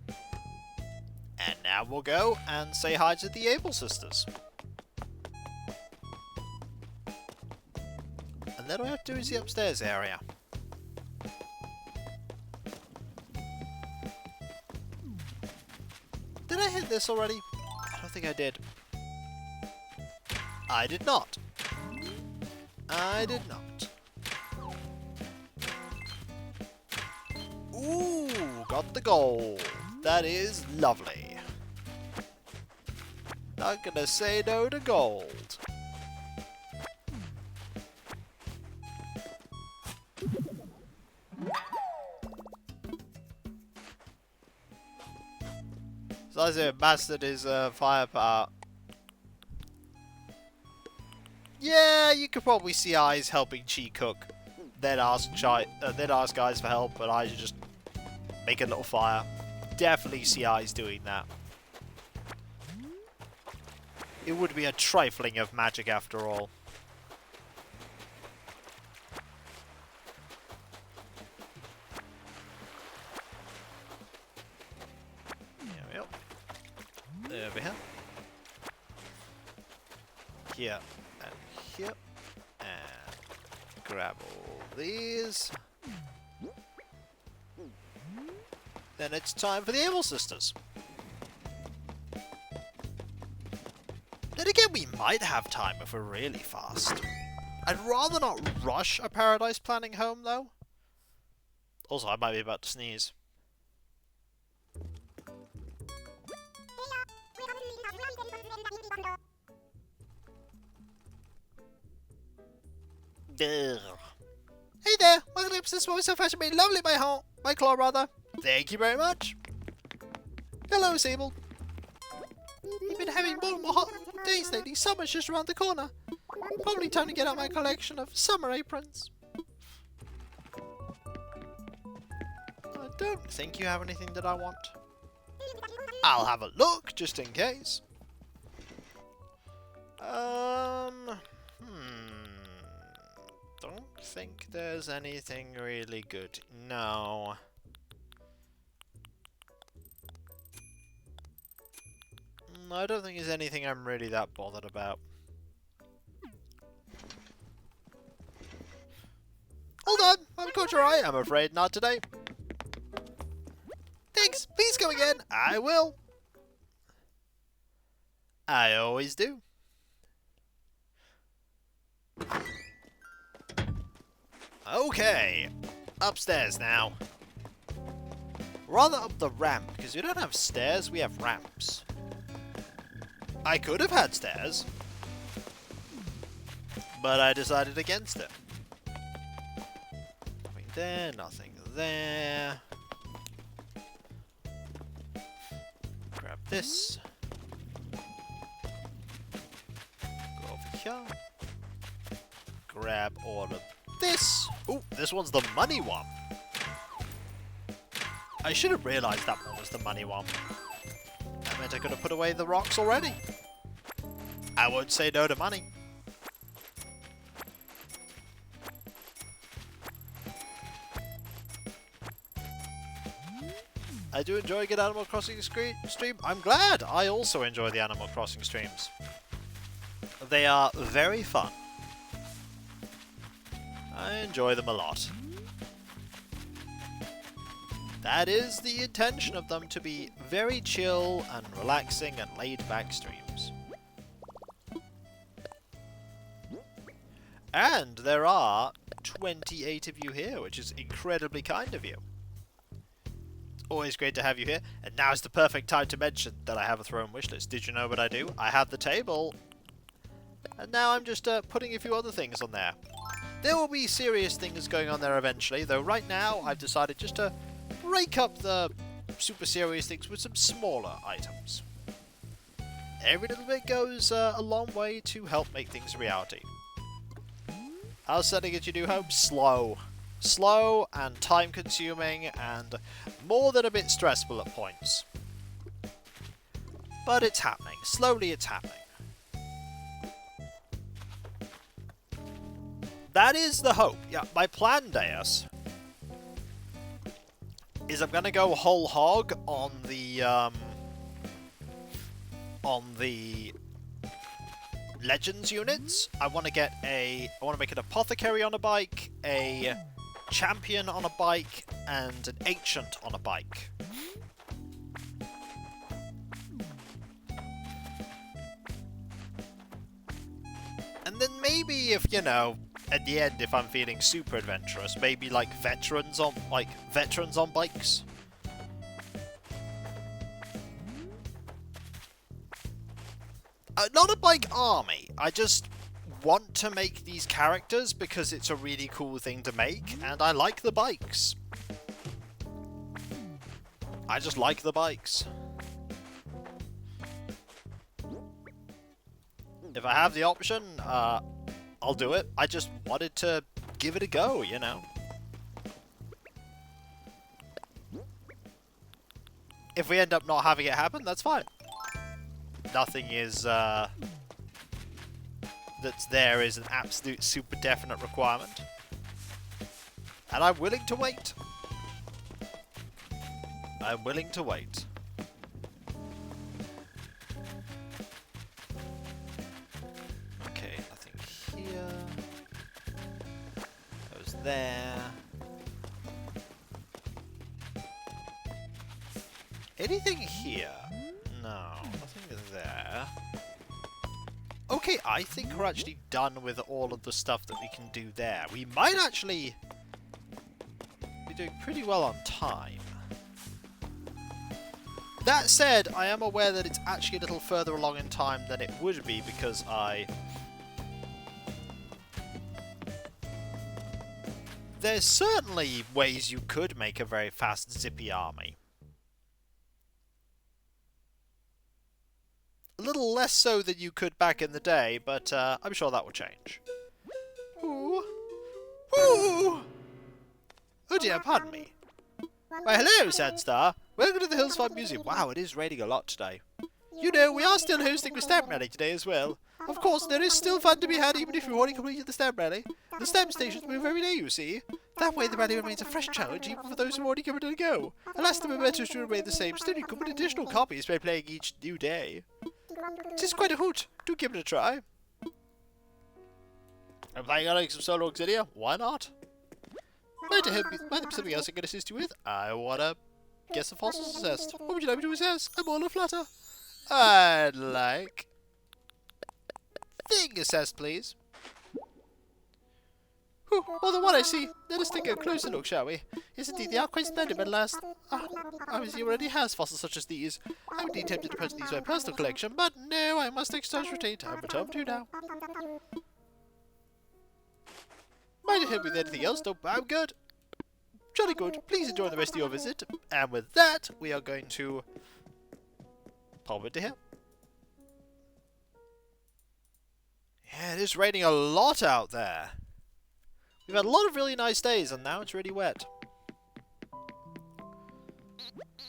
And now we'll go and say hi to the Able sisters. And then all we have to do is the upstairs area. Did I hit this already? I don't think I did. I did not. I did not. Ooh, got the gold. That is lovely. Not gonna say no to gold. So I say mastered his firepower. Yeah, you could probably see Eyes helping Chi cook. Then ask guys for help, but I should just make a little fire. Definitely see Eyes doing that. It would be a trifling of magic after all. There we go. Over here. Here and here. And grab all these. Then it's time for the Able Sisters. Then again, we might have time if we're really fast. I'd rather not rush a paradise planning home, though. Also, I might be about to sneeze. Ugh. Hey there, welcome to episode what was so fashion made lovely my claw rather. Thank you very much. Hello, Sable. You've been having more and more hot days lately. Summer's just around the corner. Probably time to get out my collection of summer aprons. I don't think you have anything that I want. I'll have a look, just in case. think there's anything really good. No. I don't think there's anything I'm really that bothered about. Hold on! I've caught your eye. I'm afraid not today. Thanks. Please come again. I will. I always do. Okay. Upstairs now. Rather up the ramp, because we don't have stairs, we have ramps. I could have had stairs, but I decided against it. Nothing there, nothing there. Grab this. Go over here. Grab all of this. Ooh, this one's the money one. I should have realised that one was the money one. That meant I could have put away the rocks already. I won't say no to money. I do enjoy a good Animal Crossing stream. I'm glad. I also enjoy the Animal Crossing streams. They are very fun. I enjoy them a lot. That is the intention of them, to be very chill and relaxing and laid-back streams. And there are 28 of you here, which is incredibly kind of you. It's always great to have you here. And now is the perfect time to mention that I have a throne wishlist. Did you know what I do? I have the table. And now I'm just putting a few other things on there. There will be serious things going on there eventually, though right now I've decided just to break up the super serious things with some smaller items. Every little bit goes a long way to help make things a reality. How's setting at your new home? Slow. Slow and time consuming and more than a bit stressful at points. But it's happening. Slowly it's happening. That is the hope. Yeah, my plan, Deus, is I'm gonna go whole hog on the Legends units. I want to make an apothecary on a bike, a champion on a bike, and an ancient on a bike. And then maybe if, you know, at the end, if I'm feeling super adventurous, maybe like veterans on bikes. Not a bike army. I just want to make these characters because it's a really cool thing to make, and I like the bikes. I just like the bikes. If I have the option, I'll do it. I just wanted to give it a go, you know. If we end up not having it happen, that's fine. Nothing is, that's there is an absolute super definite requirement. And I'm willing to wait. I'm willing to wait. Okay, nothing here. Goes there. Anything here? No, nothing there. Okay, I think we're actually done with all of the stuff that we can do there. We might actually be doing pretty well on time. That said, I am aware that it's actually a little further along in time than it would be because there's certainly ways you could make a very fast, zippy army. A little less so than you could back in the day, but I'm sure that will change. Ooh. Ooh. Oh dear, pardon me. Why, hello, Sandstar. Welcome to the Hillside Museum. Wow, it is raining a lot today. You know, we are still hosting the stamp rally today as well. Of course, there is still fun to be had even if you've already completed the stamp rally. The stamp stations move every day, you see. That way the rally remains a fresh challenge even for those who have already given it a go. Alas, the mementos should remain the same. Still, you can win additional copies by playing each new day. It is quite a hoot. Do give it a try. I'm planning on some solo Auxilia. Why not? Might there be something else I can assist you with? I wanna guess the fossils assessed. What would you like me to assess? I'm all aflutter. I'd like thing assessed, please. Whew, more than what I see. Let us take a closer look, shall we? Yes, indeed, they are quite splendid, but last. Obviously, already has fossils such as these. I would be tempted to put these in my personal collection, but no, I must exterminate. I'm returned to you now. Might I help with anything else? No, I'm good. Jolly good. Please enjoy the rest of your visit. And with that, we are going to pop into here. Yeah, it is raining a lot out there. We've had a lot of really nice days, and now it's really wet.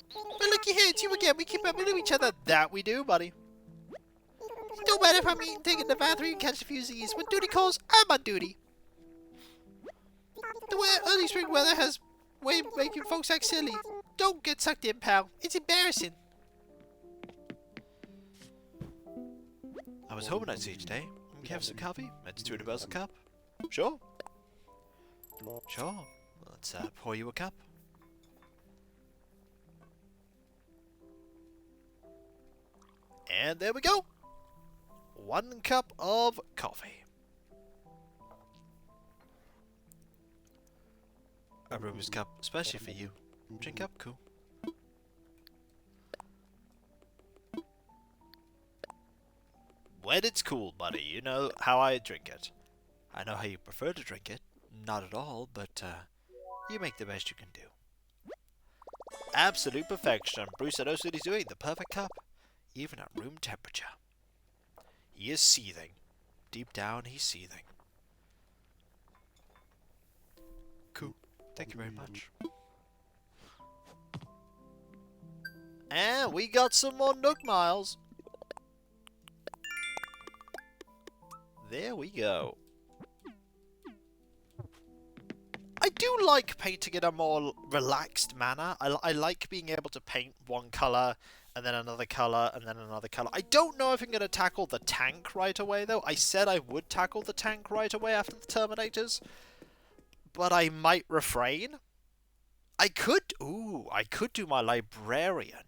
Well, looky here, it's you again. We keep up with each other. That we do, buddy. Don't matter if I'm eating, taking the bathroom, and catch a few Z's. When duty calls, I'm on duty. The early spring weather has way of making folks act silly. Don't get sucked in, pal. It's embarrassing. I was hoping I'd see you today. Can we have some coffee? It's $2 a cup. Sure. Sure. Let's pour you a cup. And there we go. 1 cup of coffee. A Ruby's cup, especially for you. Drink up, cool. When it's cool, buddy, you know how I drink it. I know how you prefer to drink it. Not at all, but you make the best you can do. Absolute perfection. Bruce knows what he's doing. The perfect cup. Even at room temperature. He is seething. Deep down, he's seething. Cool. Thank you very much. And we got some more Nook Miles. There we go. I do like painting in a more relaxed manner. I like being able to paint one colour, and then another colour, and then another colour. I don't know if I'm going to tackle the tank right away, though. I said I would tackle the tank right away after the Terminators, but I might refrain. I could do my Librarian.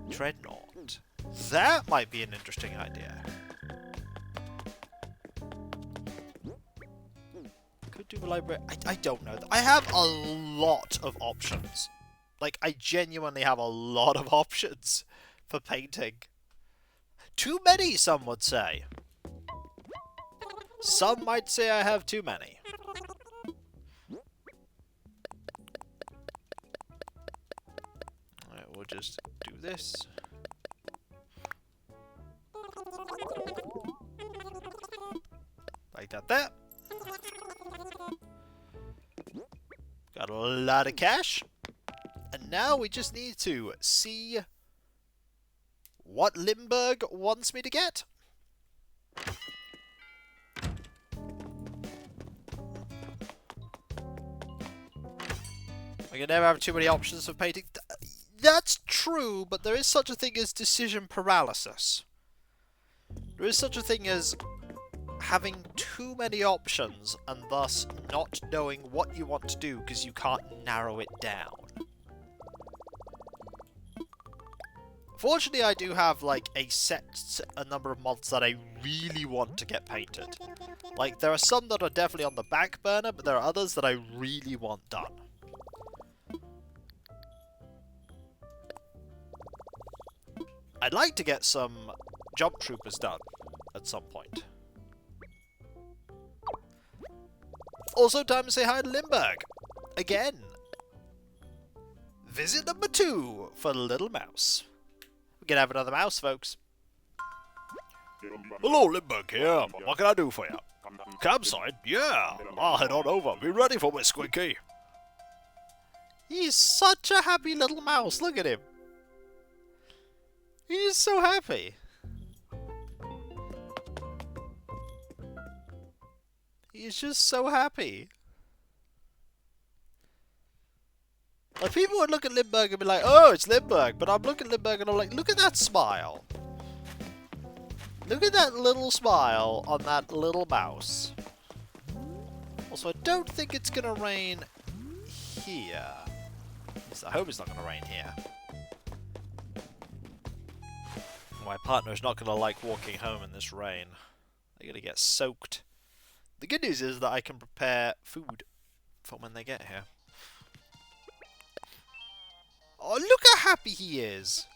Dreadnought. That might be an interesting idea. Could do the Librarian. I don't know. I have a lot of options. Like, I genuinely have a lot of options for painting. Too many, some would say. Some might say I have too many. Alright, we'll just do this. Like that there. Got a lot of cash. And now we just need to see what Limburg wants me to get. I can never have too many options for painting. That's true, but there is such a thing as decision paralysis. There is such a thing as having too many options and thus not knowing what you want to do because you can't narrow it down. Fortunately, I do have, like, a number of mods that I really want to get painted. Like, there are some that are definitely on the back burner, but there are others that I really want done. I'd like to get some Jump Troopers done at some point. Also, time to say hi to Limburg. Again. Visit number 2 for Little Mouse. We can have another mouse, folks. Hello, Limburg here. What can I do for you? Campsite? Yeah. I'll head on over. Be ready for me, Squinky. He's such a happy little mouse. Look at him. He's so happy. He's just so happy. Like, people would look at Lindbergh and be like, oh, it's Lindbergh. But I'm looking at Lindbergh and I'm like, look at that smile. Look at that little smile on that little mouse. Also, I don't think it's going to rain here. At least I hope it's not going to rain here. My partner's not going to like walking home in this rain. They're going to get soaked. The good news is that I can prepare food for when they get here. Oh, look how happy he is!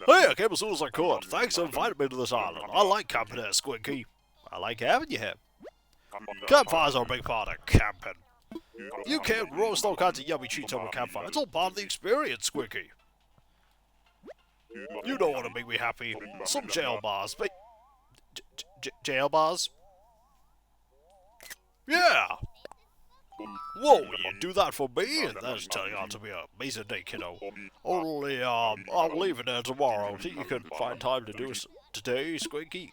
Hey, I came as soon as I could. Thanks for inviting me to this island. I like camping here, Squinky. I like having you here. Campfires are a big part of camping. You can roast all kinds of yummy treats over a campfire. It's all part of the experience, Squinky. You know what to make me happy. Some jail bars. Jail bars? Yeah! Whoa, you do that for me? That's turning out to be an amazing day, kiddo. Only, I'm leaving there tomorrow. Think you can find time to do it today, Squinky?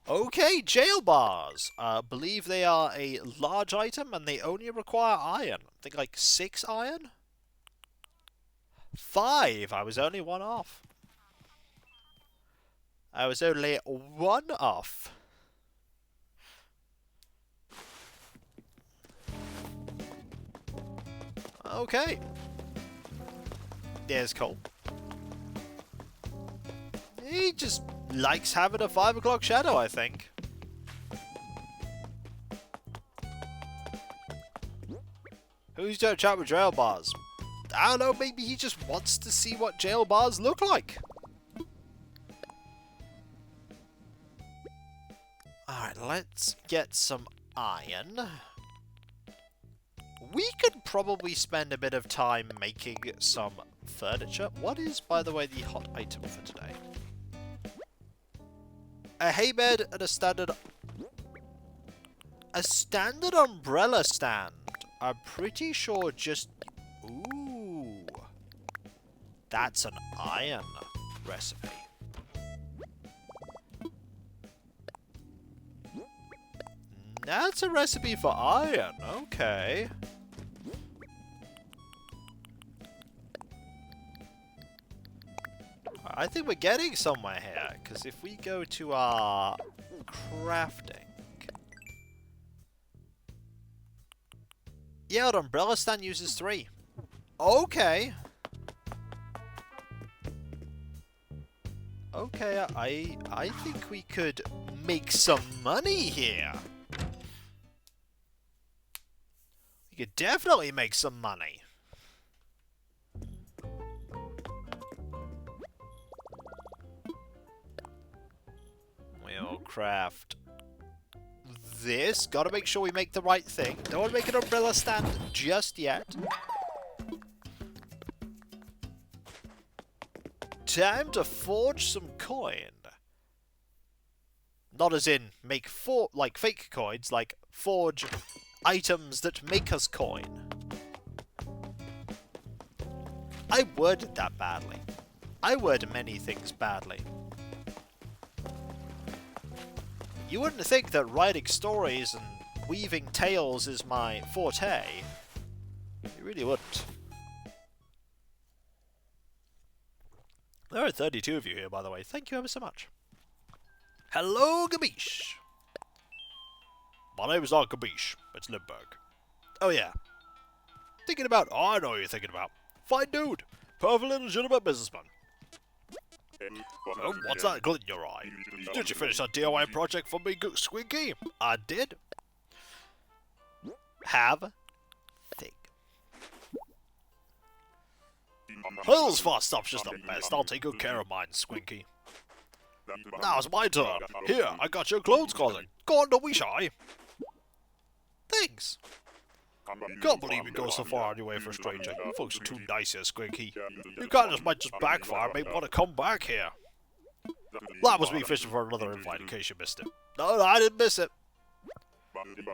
Okay, jail bars. Believe they are a large item and they only require iron. I think like 6 iron? 5. I was only 1 off. I was only 1 off. Okay. There's Cole. He just likes having a 5 o'clock shadow, I think. Who's doing chat with jail bars? I don't know, maybe he just wants to see what jail bars look like. Alright, let's get some iron. We could probably spend a bit of time making some furniture. What is, by the way, the hot item for today? A hay bed and a standard umbrella stand. I'm pretty sure just... Ooh. That's an iron recipe. That's a recipe for iron. Okay. I think we're getting somewhere here, because if we go to our crafting... Yeah, the umbrella stand uses 3. Okay. Okay, I think we could make some money here. We could definitely make some money. We'll craft this. Gotta make sure we make the right thing. Don't want to make an umbrella stand just yet. Time to forge some coin. Not as in make like fake coins, like forge items that make us coin. I worded that badly. I word many things badly. You wouldn't think that writing stories and weaving tales is my forte. You really wouldn't. There are 32 of you here, by the way. Thank you ever so much. Hello, Gabish. My name is not Gabish. It's Lindbergh. Oh, yeah. Thinking about... Oh, I know what you're thinking about. Fine dude. Perfectly legitimate businessman. Oh, what's that glint in your eye? Did you finish that DIY project for me, Squinky? I did. Have think. Hell's fast stuff's just the best. I'll take good care of mine, Squinky. Now it's my turn. Here, I got your clothes closet. Go on, don't be shy. Thanks. Can't believe you go so far on your way for a stranger. You folks are too nice here, Squinky. Your kindness might just backfire, maybe want to come back here. That was me fishing for another invite, in case you missed it. No, I didn't miss it.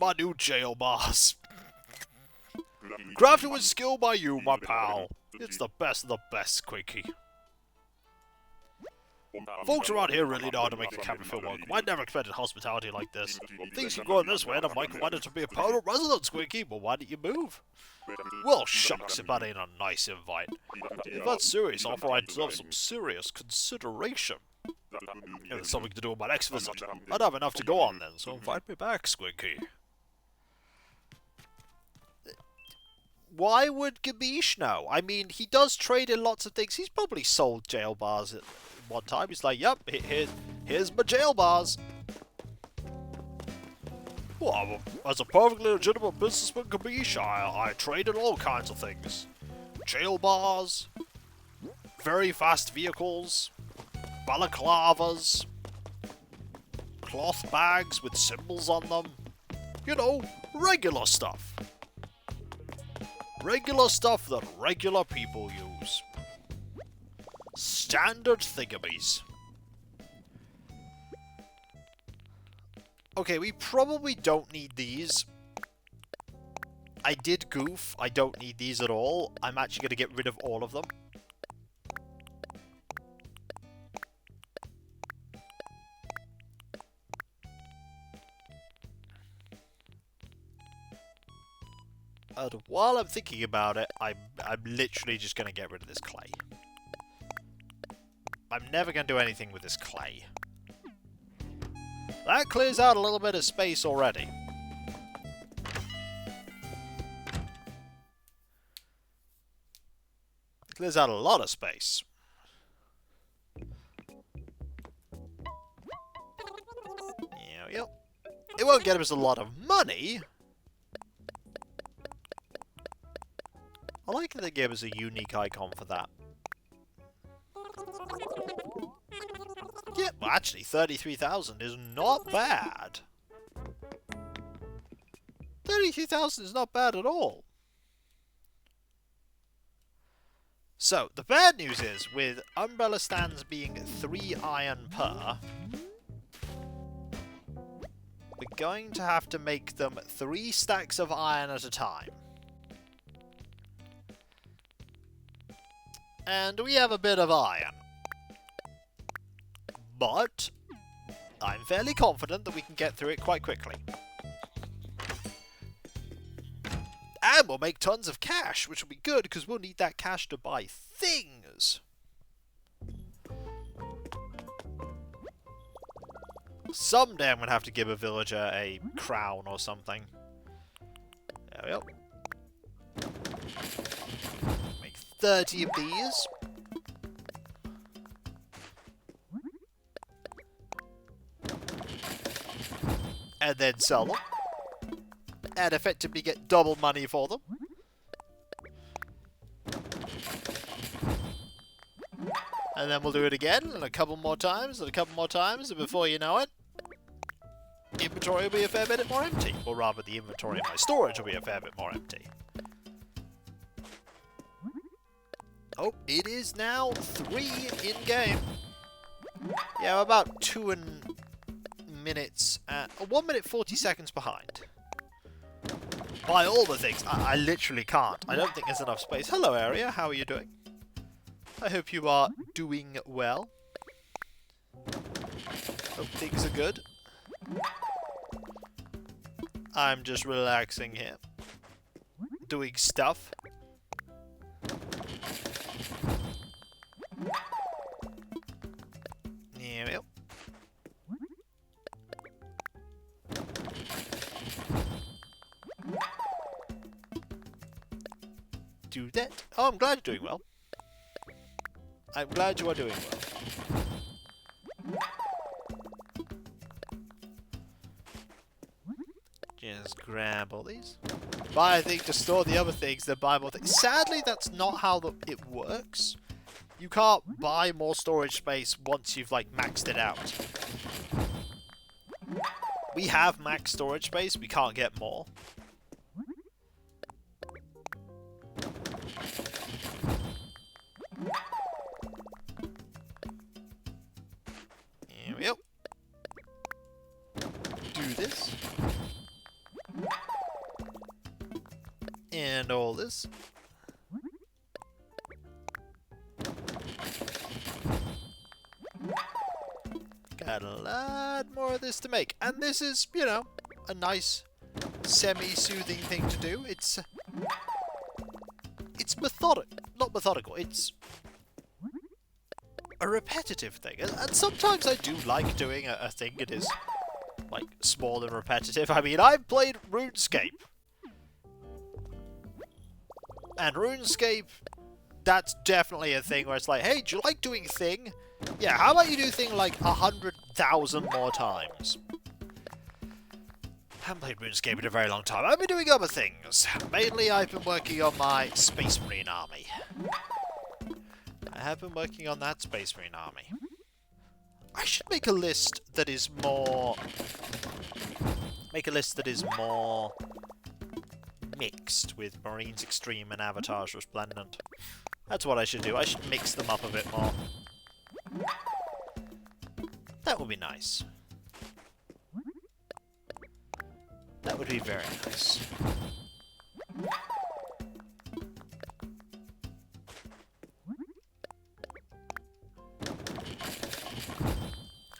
My new jail boss. Crafted with skill by you, my pal. It's the best of the best, Squinky. Folks around here really know how to make a cabin feel welcome. I never expected hospitality like this. Things keep going this way, and I'm like, why don't you be a permanent resident, Squinky? Well, why didn't you move? Well, shucks, if that ain't a nice invite. If that's serious, offer I deserve some serious consideration. If there's something to do with my next visit, I'd have enough to go on then, so invite me back, Squinky. Why would Gabish know? I mean, he does trade in lots of things. He's probably sold jail bars at one time. He's like, yep, here's my jail bars. Well, as a perfectly legitimate businessman, Gabish, I trade in all kinds of things. Jail bars, very fast vehicles, balaclavas, cloth bags with symbols on them. You know, regular stuff. Regular stuff that regular people use. Standard thingamies. Okay, we probably don't need these. I did goof. I don't need these at all. I'm actually going to get rid of all of them. And while I'm thinking about it, I'm literally just going to get rid of this clay. I'm never going to do anything with this clay. That clears out a little bit of space already. Clears out a lot of space. Yep. It won't get us a lot of money. I like that they gave us a unique icon for that. Yeah, well actually 33,000 is not bad. 33,000 is not bad at all. So, the bad news is, with umbrella stands being 3 iron per, we're going to have to make them 3 stacks of iron at a time. And we have a bit of iron. But I'm fairly confident that we can get through it quite quickly. And we'll make tons of cash, which will be good, because we'll need that cash to buy things. Someday I'm going to have to give a villager a crown or something. There we go. Make 30 of these. And then sell them. And effectively get double money for them. And then we'll do it again, and a couple more times, and a couple more times, and before you know it, inventory will be a fair bit more empty. Or rather, the inventory in my storage will be a fair bit more empty. Oh, it is now 3 in-game. Yeah, we're about 2 minutes, 1 minute 40 seconds behind. Buy all the things. I literally can't. I don't think there's enough space. Hello, area. How are you doing? I hope you are doing well. Hope things are good. I'm just relaxing here. Doing stuff. There we go. Do that. Oh, I'm glad you're doing well. I'm glad you are doing well. Just grab all these. Buy a thing to store the other things, then buy more things. Sadly, that's not how it works. You can't buy more storage space once you've, like, maxed it out. We have max storage space, we can't get more. Here we go. Do this. And all this. add a lot more of this to make. And this is, you know, a nice semi-soothing thing to do. It's not methodical, it's a repetitive thing. And sometimes I do like doing a thing that is, like, small and repetitive. I mean, I've played RuneScape. And RuneScape, that's definitely a thing where it's like, hey, do you like doing thing? Yeah, how about you do thing like 100,000 more times? I haven't played RuneScape in a very long time. I've been doing other things. Mainly, I've been working on my Space Marine army. I have been working on that Space Marine army. I should make a list that is more... mixed with Marines Extreme and Avatars Resplendent. That's what I should do. I should mix them up a bit more. That would be nice. That would be very nice.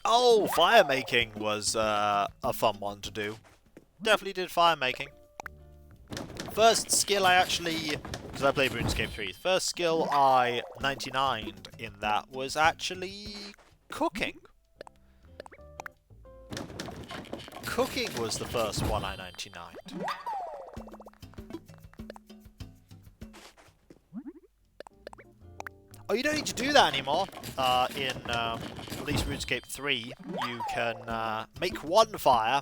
Oh, fire making was a fun one to do. Definitely did fire making. First skill I actually, because I played RuneScape 3, first skill I 99'd in that was actually cooking. Cooking was the first one I 99'd. Oh, you don't need to do that anymore. In at least RuneScape 3, you can make one fire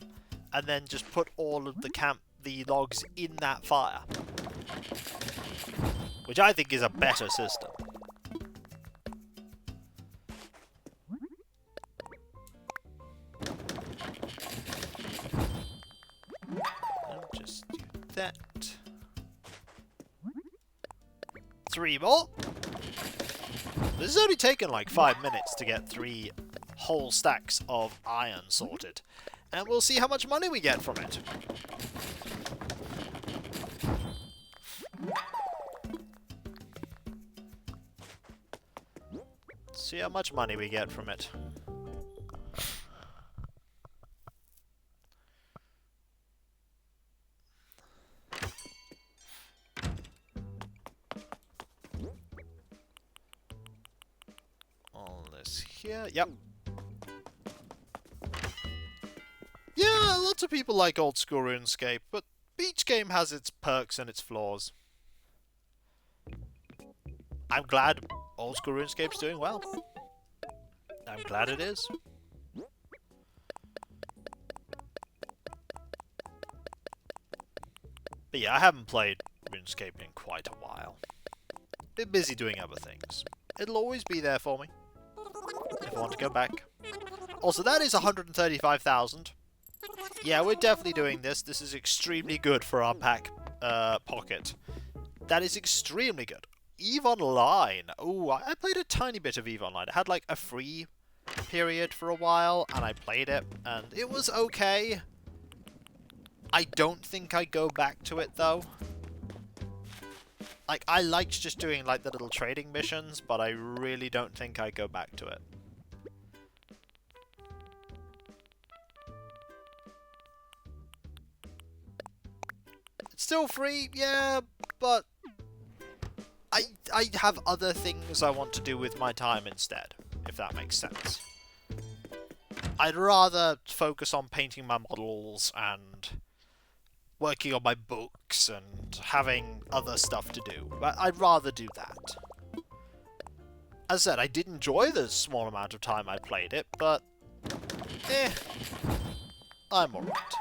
and then just put all of the logs in that fire, which I think is a better system. I'll just do that. 3 more. This has only taken like 5 minutes to get 3 whole stacks of iron sorted, and we'll see how much money we get from it. See how much money we get from it. All this here, yep. Yeah, lots of people like old school RuneScape, but each game has its perks and its flaws. I'm glad old school RuneScape's doing well. I'm glad it is. But yeah, I haven't played RuneScape in quite a while. Been busy doing other things. It'll always be there for me if I want to go back. Also, that is 135,000. Yeah, we're definitely doing this. This is extremely good for our pocket. That is extremely good. EVE Online. Oh, I played a tiny bit of EVE Online. I had like a free period for a while, and I played it, and it was okay. I don't think I'd go back to it, though. Like, I liked just doing like the little trading missions, but I really don't think I'd go back to it. It's still free, yeah, but I have other things I want to do with my time instead, if that makes sense. I'd rather focus on painting my models and working on my books and having other stuff to do. I'd rather do that. As I said, I did enjoy the small amount of time I played it, but I'm alright.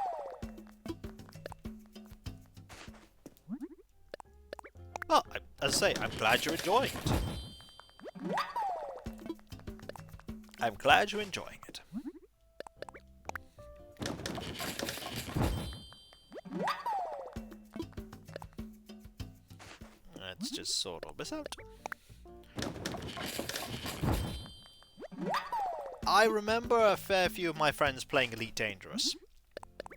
Well, as I say, I'm glad you're enjoying it. I'm glad you're enjoying it. Let's just sort all this out. I remember a fair few of my friends playing Elite Dangerous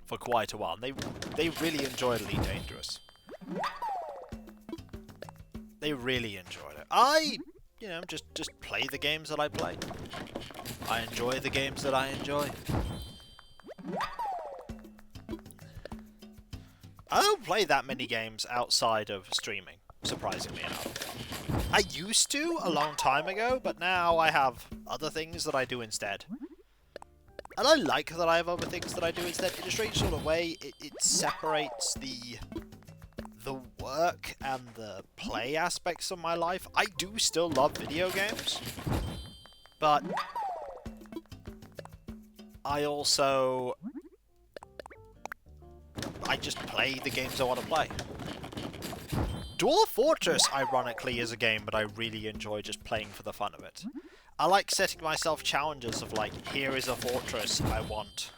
for quite a while. They really enjoyed Elite Dangerous. They really enjoyed it. I, you know, just play the games that I play. I enjoy the games that I enjoy. I don't play that many games outside of streaming, surprisingly enough. I used to a long time ago, but now I have other things that I do instead. And I like that I have other things that I do instead. In a strange sort of way, it separates the work and the play aspects of my life. I do still love video games, but I just play the games I want to play. Dwarf Fortress, ironically, is a game that I really enjoy just playing for the fun of it. I like setting myself challenges of like, here is a fortress, I want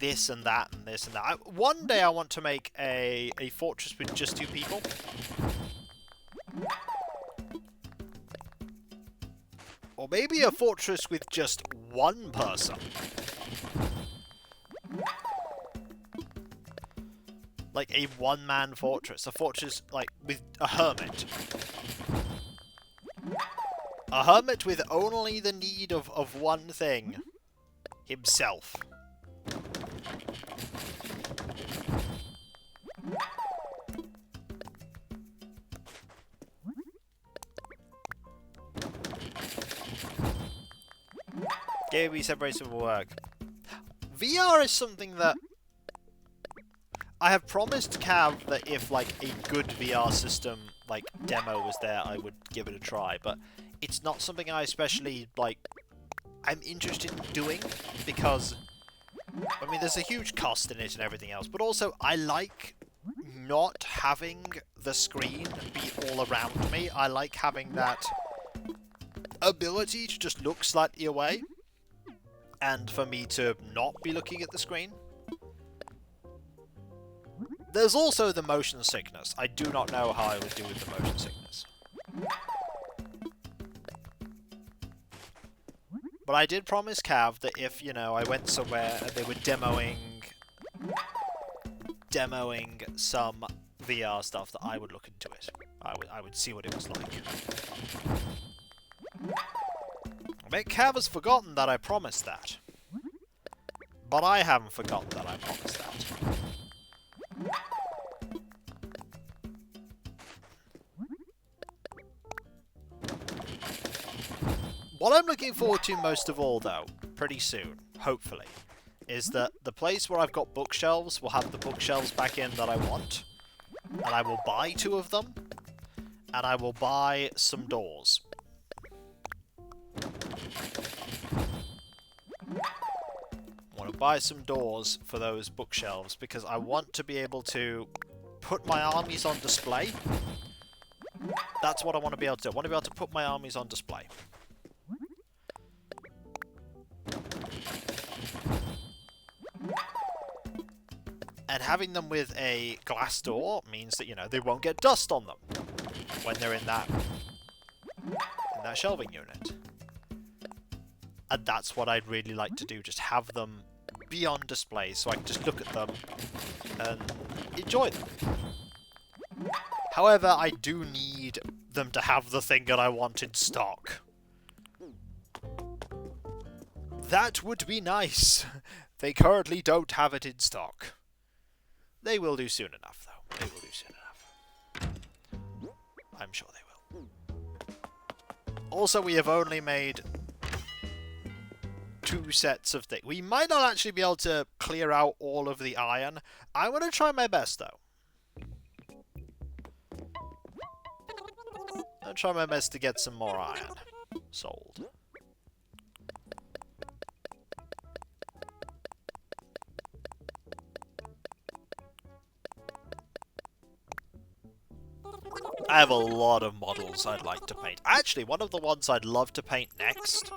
this and that and this and that. One day I want to make a fortress with just 2 people. Or maybe a fortress with just 1 person. Like a 1-man fortress. A fortress, like, with a hermit. A hermit with only the need of one thing. Himself. Gaming separation from work. VR is something that I have promised Cav that if like a good VR system like demo was there, I would give it a try. But it's not something I especially like. I'm interested in doing because I mean there's a huge cost in it and everything else. But also I like not having the screen be all around me. I like having that ability to just look slightly away. And for me to not be looking at the screen. There's also the motion sickness. I do not know how I would do with the motion sickness. But I did promise Cav that if, you know, I went somewhere and they were demoing some VR stuff, that I would look into it. I would see what it was like. I mean, Cav has forgotten that I promised that. But I haven't forgotten that I promised that. What I'm looking forward to most of all, though, pretty soon, hopefully, is that the place where I've got bookshelves will have the bookshelves back in that I want. And I will buy 2 of them. And I will buy some doors. I want to buy some doors for those bookshelves because I want to be able to put my armies on display. That's what I want to be able to do. I want to be able to put my armies on display. And having them with a glass door means that, you know, they won't get dust on them when they're in that shelving unit. And that's what I'd really like to do, just have them be on display so I can just look at them and enjoy them. However, I do need them to have the thing that I want in stock. That would be nice. They currently don't have it in stock. They will do soon enough, though. They will do soon enough. I'm sure they will. Also, we have only made 2 sets of things. We might not actually be able to clear out all of the iron. I'm going to try my best, though. I'll try my best to get some more iron sold. I have a lot of models I'd like to paint. Actually, one of the ones I'd love to paint next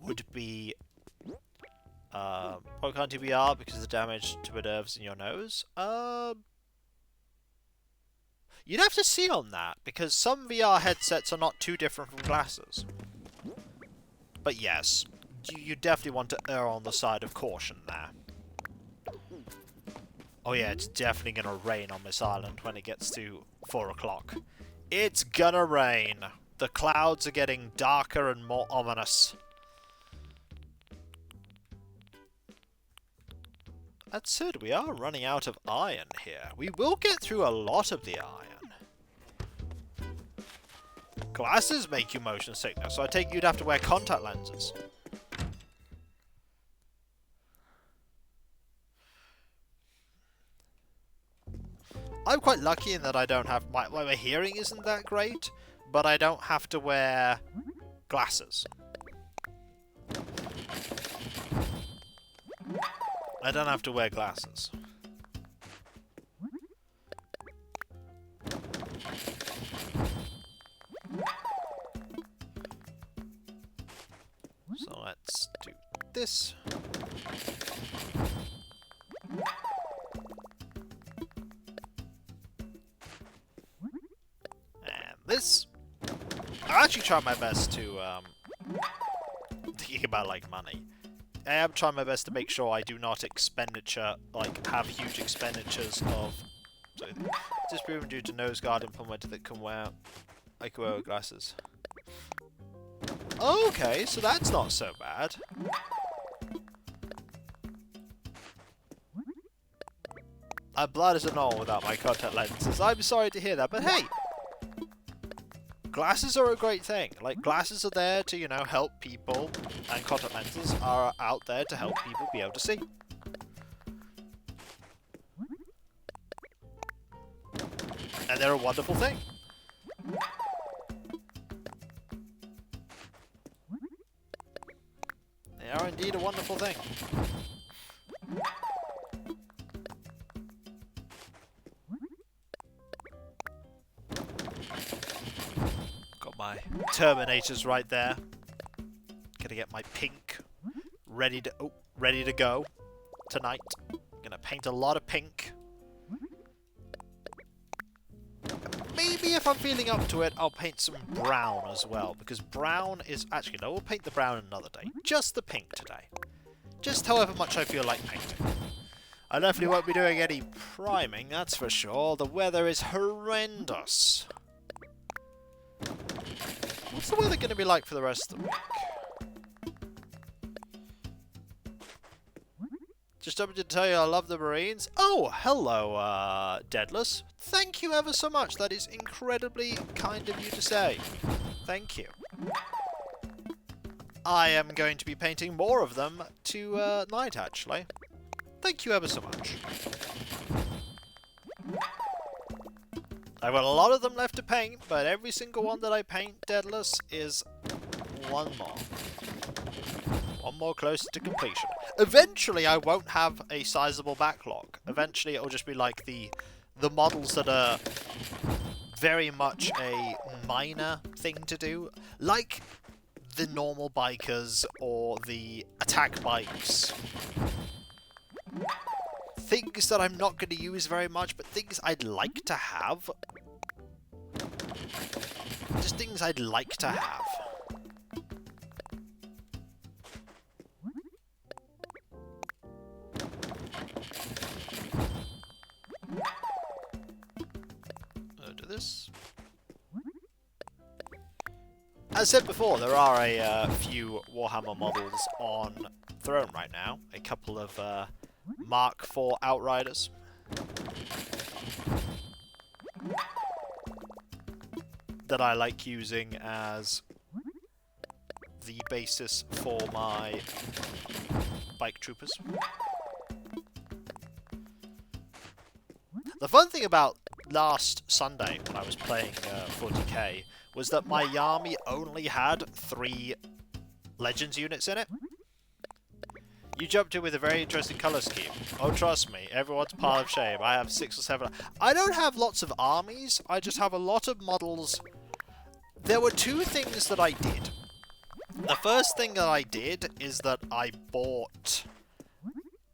would be Pokemon TBR because of the damage to the nerves in your nose. You'd have to see on that, because some VR headsets are not too different from glasses. But yes, you definitely want to err on the side of caution there. Oh yeah, it's definitely gonna rain on this island when it gets to 4 o'clock. It's gonna rain. The clouds are getting darker and more ominous. That said, we are running out of iron here. We will get through a lot of the iron. Glasses make you motion sickness, so I take you'd have to wear contact lenses. I'm quite lucky in that I don't have... my hearing isn't that great, but I don't have to wear glasses. I don't have to wear glasses. So let's do this. And this. I actually try my best to, thinking about, like, money. I am trying my best to make sure I do not have huge expenditures of... So, disproven due to nose guard implemented that can wear... I can wear glasses. Okay, so that's not so bad. I'm blind as a knoll without my contact lenses. I'm sorry to hear that, but hey! Glasses are a great thing. Like, glasses are there to, you know, help people, and contact lenses are out there to help people be able to see. And they're a wonderful thing. They are indeed a wonderful thing. My Terminators right there. Gonna get my pink ready to go tonight. Gonna paint a lot of pink. Maybe if I'm feeling up to it, I'll paint some brown as well, because brown is actually no. We'll paint the brown another day. Just the pink today. Just however much I feel like painting. I definitely won't be doing any priming, that's for sure. The weather is horrendous. What's the weather going to be like for the rest of the week? Just wanted to tell you I love the Marines. Oh, hello, Deadless. Thank you ever so much. That is incredibly kind of you to say. Thank you. I am going to be painting more of them tonight, actually. Thank you ever so much. I've got a lot of them left to paint, but every single one that I paint, Deadless, is one more. One more closer to completion. Eventually, I won't have a sizable backlog. Eventually, it'll just be like the models that are very much a minor thing to do. Like the normal bikers or the attack bikes. Things that I'm not going to use very much, but things I'd like to have. Just things I'd like to have. I'll do this. As I said before, there are a few Warhammer models on Throne right now. A couple of Mark IV Outriders. That I like using as the basis for my bike troopers. The fun thing about last Sunday when I was playing 40k was that my army only had 3 Legends units in it. You jumped in with a very interesting colour scheme. Oh, trust me, everyone's pile of shame. I have 6 or 7. I don't have lots of armies, I just have a lot of models. There were 2 things that I did. The first thing that I did is that I bought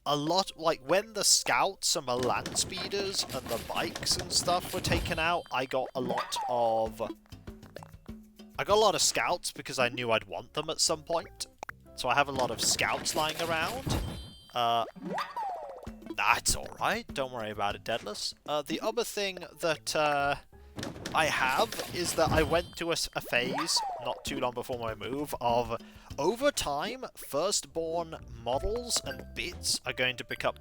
a lot, like when the scouts and the land speeders and the bikes and stuff were taken out, I got a lot of scouts because I knew I'd want them at some point. So I have a lot of scouts lying around. That's alright, don't worry about it, Deadless. The other thing that I have is that I went to a phase, not too long before my move, of over time, firstborn models and bits are going to become...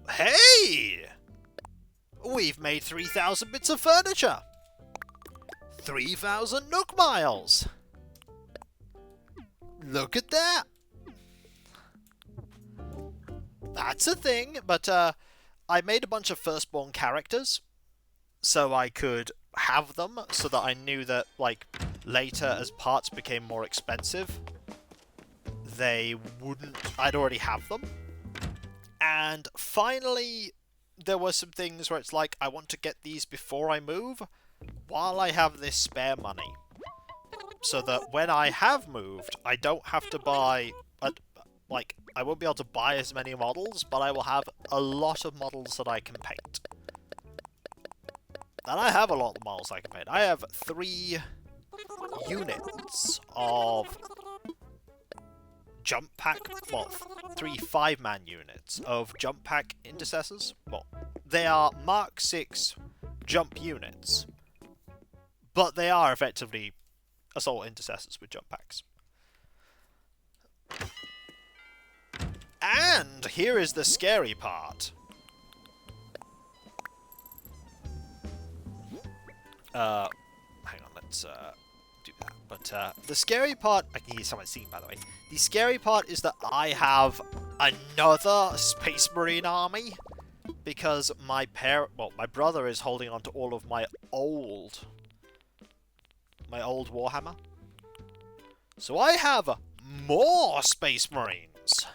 Hey! We've made 3,000 bits of furniture! 3,000 Nook Miles! Look at that! That's a thing, but I made a bunch of firstborn characters so I could have them, so that I knew that, like, later as parts became more expensive, I'd already have them. And finally, there were some things where it's like, I want to get these before I move, while I have this spare money. So that when I have moved, I don't have to buy, I won't be able to buy as many models, but I will have a lot of models that I can paint. And I have a lot of models I can paint. I have 3 units of jump pack, well, 3 5-man units of jump pack intercessors. Well, they are Mark 6 jump units, but they are effectively assault intercessors with jump packs. And here is the scary part. Hang on, let's do that. But the scary part, I can hear someone singing, by the way. The scary part is that I have another Space Marine army, because my brother is holding on to all of my old Warhammer. So I have more Space Marines.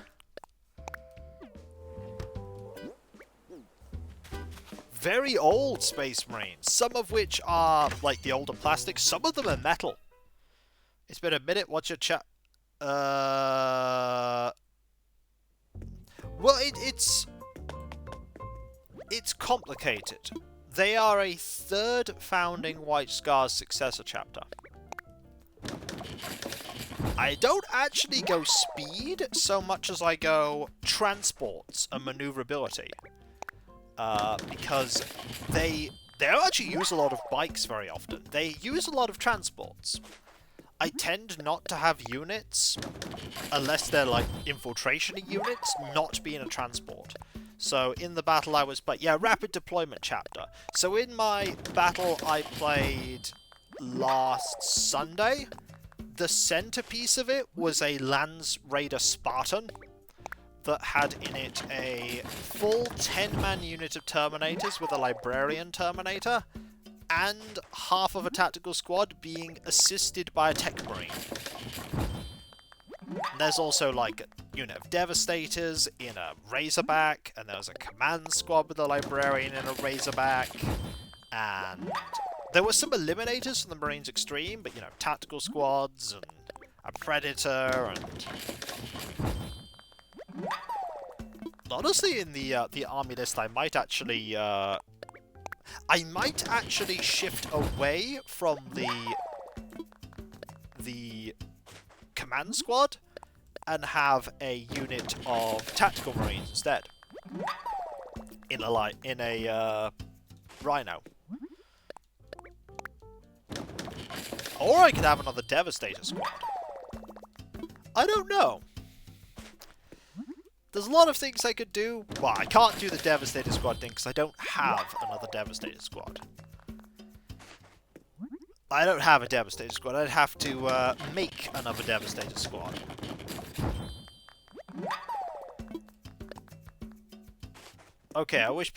Very old Space Marines, some of which are like the older plastic, some of them are metal. It's been a minute, what's your chat? Well, it's complicated. They are a 3rd founding White Scars successor chapter. I don't actually go speed so much as I go transports and maneuverability. Because they don't actually use a lot of bikes very often. They use a lot of transports. I tend not to have units, unless they're like infiltration units, not be in a transport. So in the battle I was, rapid deployment chapter. So in my battle I played last Sunday, the centerpiece of it was a Lance Raider Spartan that had in it a full 10-man unit of Terminators with a Librarian Terminator, and half of a tactical squad being assisted by a Tech Marine. And there's also like a unit of Devastators in a Razorback, and there's a command squad with a Librarian in a Razorback, and there were some Eliminators from the Marines Extreme, but tactical squads, and a Predator, and... Honestly, in the army list, I might actually shift away from the command squad and have a unit of tactical marines instead. In a Rhino. Or I could have another Devastator squad. I don't know. There's a lot of things I could do. Well, I can't do the Devastator squad thing because I don't have another Devastator squad. I don't have a Devastator squad. I'd have to make another Devastator squad. Okay, I wish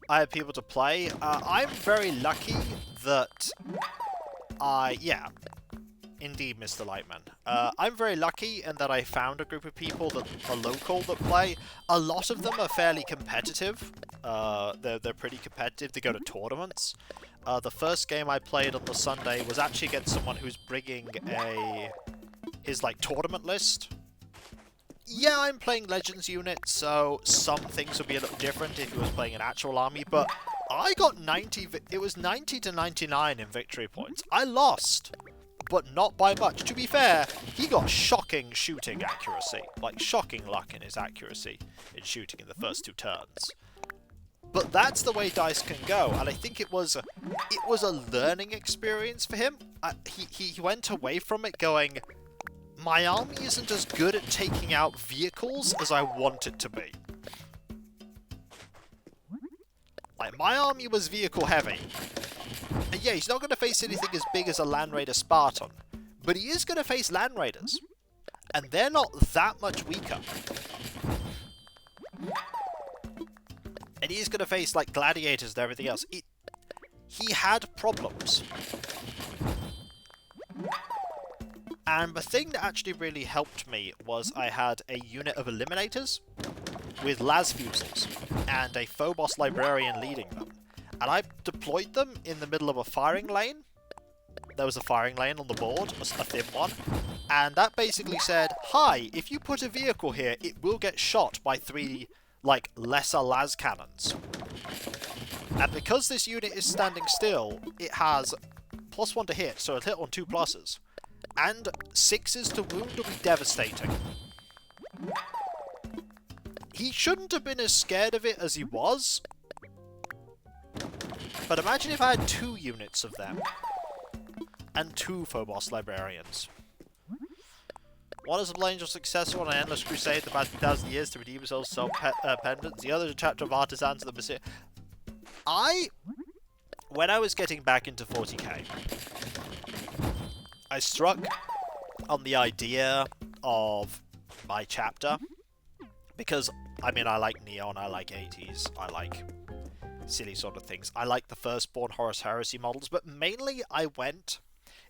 I had people to play. I'm very lucky that yeah. Indeed, Mr. Lightman. I'm very lucky in that I found a group of people that are local that play. A lot of them are fairly competitive. They're pretty competitive. They go to tournaments. The first game I played on the Sunday was actually against someone who's bringing his tournament list. Yeah, I'm playing Legends units, so some things would be a little different if he was playing an actual army, but I got 90. It was 90 to 99 in victory points. I lost, but not by much. To be fair, he got shocking shooting accuracy, like shocking luck in his accuracy in shooting in the first 2 turns. But that's the way DICE can go, and I think it was a learning experience for him. He went away from it going, my army isn't as good at taking out vehicles as I want it to be. Like, my army was vehicle heavy. And yeah, he's not going to face anything as big as a Land Raider Spartan, but he is going to face Land Raiders. And they're not that much weaker. And he's going to face, like, gladiators and everything else. He had problems. And the thing that actually really helped me was I had a unit of Eliminators with las fusils and a Phobos Librarian leading them. And I deployed them in the middle of a firing lane. There was a firing lane on the board, a thin one. And that basically said, hi, if you put a vehicle here, it will get shot by 3, like, lesser las cannons. And because this unit is standing still, it has +1 to hit, so it'll hit on 2 pluses. And 6s to wound will be devastating. He shouldn't have been as scared of it as he was. But imagine if I had 2 units of them. And 2 Phobos Librarians. One is a angel successor on an endless crusade that past 1,000 years to redeem his own self-pendants. The other is a chapter of artisans of the Messiah. When I was getting back into 40k, I struck on the idea of my chapter. Because, I mean, I like Neon, I like 80s, I like silly sort of things. I like the Firstborn Horus Heresy models, but mainly I went,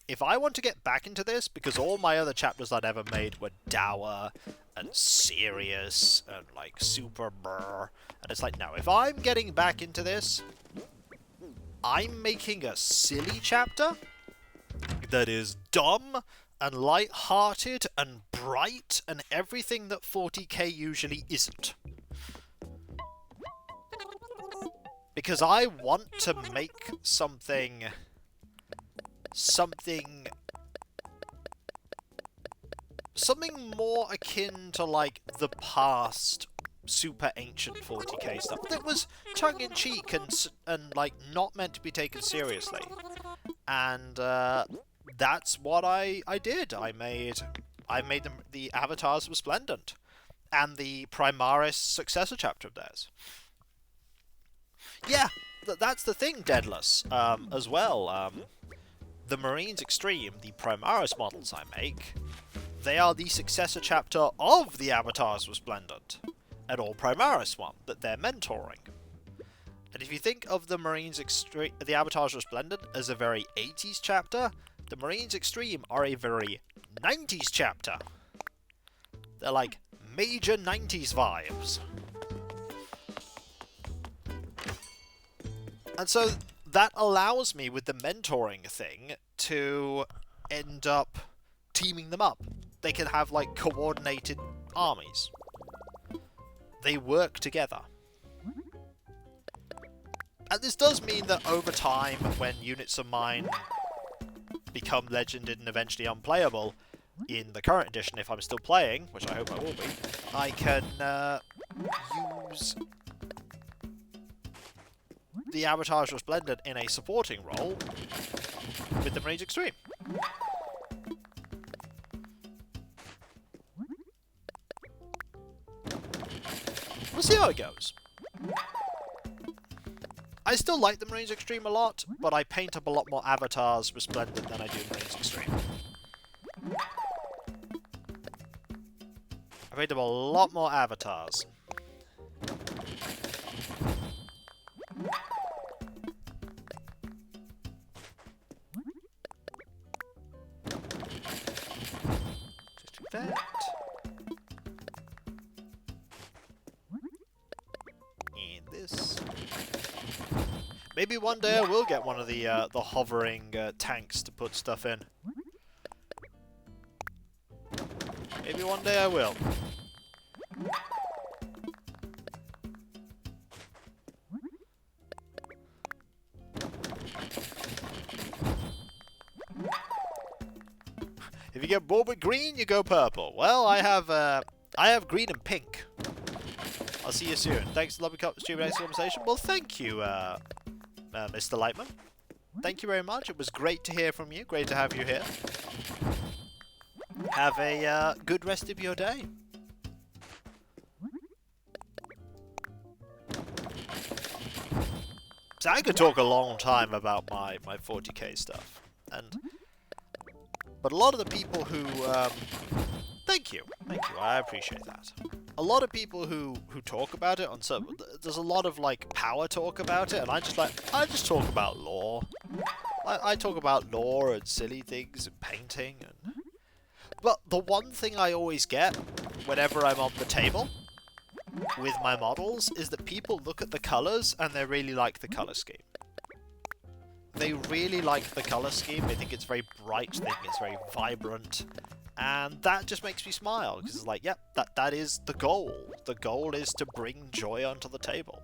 if I want to get back into this, because all my other chapters I'd ever made were dour and serious and like super brr, and it's like, no, if I'm getting back into this, I'm making a silly chapter that is dumb and light-hearted and bright and everything that 40k usually isn't. Because I want to make something more akin to, like, the past super ancient 40k stuff that was tongue-in-cheek and like not meant to be taken seriously. And that's what I did. I made the Avatars Resplendent and the Primaris successor chapter of theirs. Yeah, that's the thing, Deadless, as well. The Marines Extreme, the Primaris models I make, they are the successor chapter of the Avatars Resplendent, an all Primaris one that they're mentoring. And if you think of the Marines Extreme, the Avatars Resplendent as a very 80s chapter, the Marines Extreme are a very 90s chapter. They're like major 90s vibes. And so that allows me, with the mentoring thing, to end up teaming them up. They can have, like, coordinated armies. They work together. And this does mean that over time, when units of mine become legended and eventually unplayable, in the current edition, if I'm still playing, which I hope I will be, I can use the Avatars Resplendent in a supporting role with the Marines Extreme. We'll see how it goes. I still like the Marines Extreme a lot, but I paint up a lot more Avatars Resplendent than I do Marines Extreme. I paint up a lot more Avatars. Just do that. And this. Maybe one day I will get one of the hovering tanks to put stuff in. Maybe one day I will. If you get bored with green, you go purple. Well, I have green and pink. I'll see you soon. Thanks, lovely stupid exclamation. Well, thank you, Mr. Lightman. Thank you very much. It was great to hear from you. Great to have you here. Have a good rest of your day. So I could talk a long time about my 40k stuff, but a lot of the people who thank you, I appreciate that. A lot of people who talk about it on some, there's a lot of like power talk about it, and I just talk about lore. I talk about lore and silly things and painting, but the one thing I always get whenever I'm on the table with my models is that people look at the colours and they really like the colour scheme. They really like the colour scheme. They think it's very bright. They think it's very vibrant. And that just makes me smile, because it's like, yep, that is the goal. The goal is to bring joy onto the table.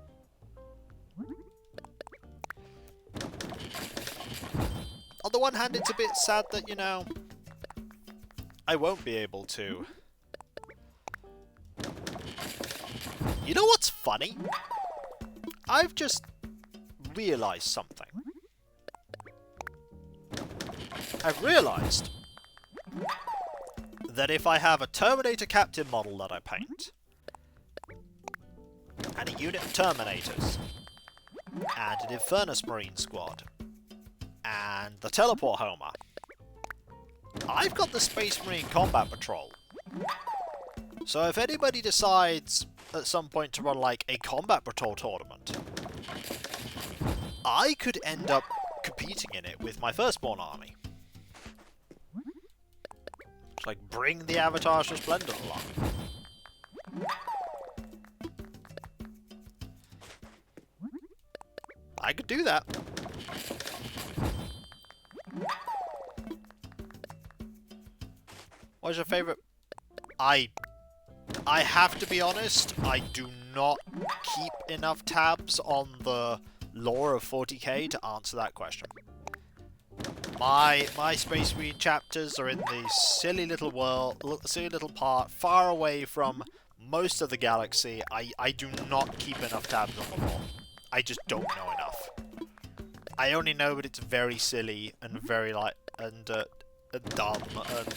On the one hand, it's a bit sad that, you know, I won't be able to. You know what's funny? I've just realised something. I've realised that if I have a Terminator Captain model that I paint, and a unit of Terminators, and an Infernus Marine squad, and the Teleport Homer, I've got the Space Marine Combat Patrol. So if anybody decides at some point to run like a Combat Patrol tournament, I could end up competing in it with my Firstborn army. It's like, bring the Avatars of Splendor along. I could do that. What's your favourite? I have to be honest, I do not keep enough tabs on the lore of 40k to answer that question. My Space Marine chapters are in the silly little world, silly little part, far away from most of the galaxy. I do not keep enough tabs on the lore. I just don't know enough. I only know that it's very silly and very and dumb. And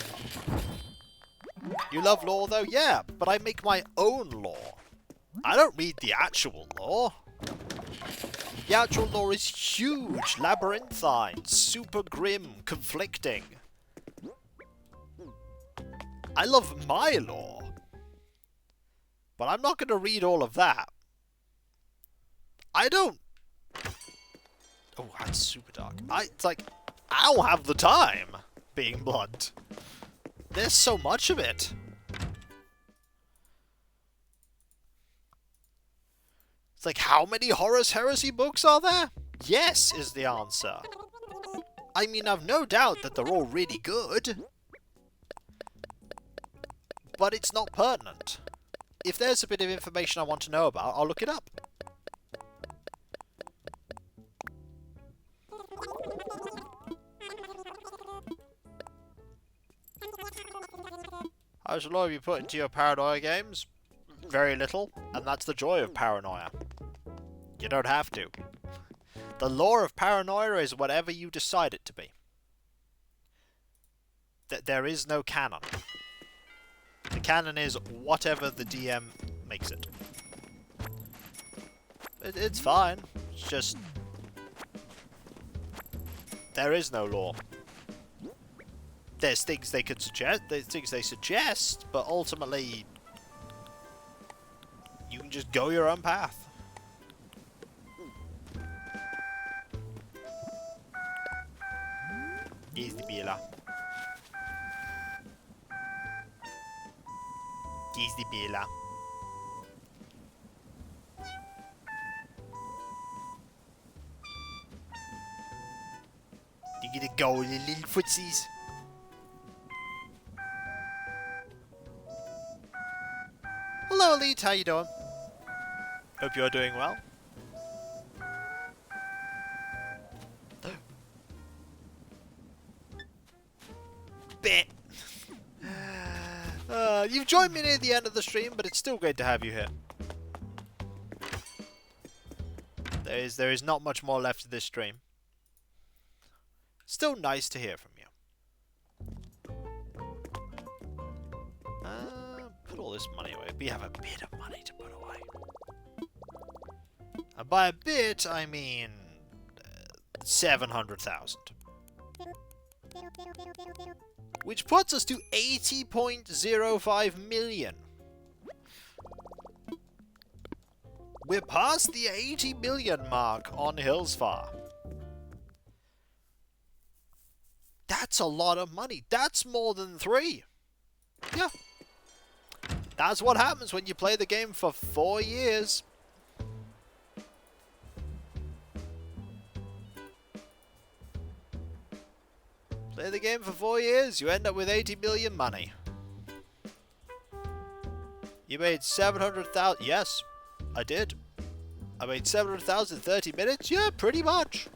you love lore though? Yeah, but I make my own lore. I don't read the actual lore. The actual lore is huge, labyrinthine, super grim, conflicting. I love my lore, but I'm not going to read all of that. I don't... Oh, that's super dark. It's like, I don't have the time, being blunt. There's so much of it. It's like, how many Horus Heresy books are there? Yes, is the answer. I mean, I've no doubt that they're all really good. But it's not pertinent. If there's a bit of information I want to know about, I'll look it up. How much lore have you put into your paranoia games? Very little, and that's the joy of paranoia. You don't have to. The lore of paranoia is whatever you decide it to be. There is no canon. The canon is whatever the DM makes it. It's fine. It's just... there is no lore. There's things they could suggest, there's things they suggest, but ultimately you can just go your own path. Here's the Bela. Here's the Bela. You get a go, little footsies. Hello, Elite. How you doing? Hope you're doing well. Bit. You've joined me near the end of the stream, but it's still great to have you here. There is not much more left of this stream. Still nice to hear from you. Put all this money away. We have a bit of money to put away. And by a bit, I mean 700,000. Which puts us to 80.05 million. We're past the 80 million mark on Hillsfar. That's a lot of money. That's more than 3. Yeah. That's what happens when you play the game for 4 years. Play the game for 4 years, you end up with 80 million money. You made 700,000. Yes, I did. I made 700,000 in 30 minutes? Yeah, pretty much.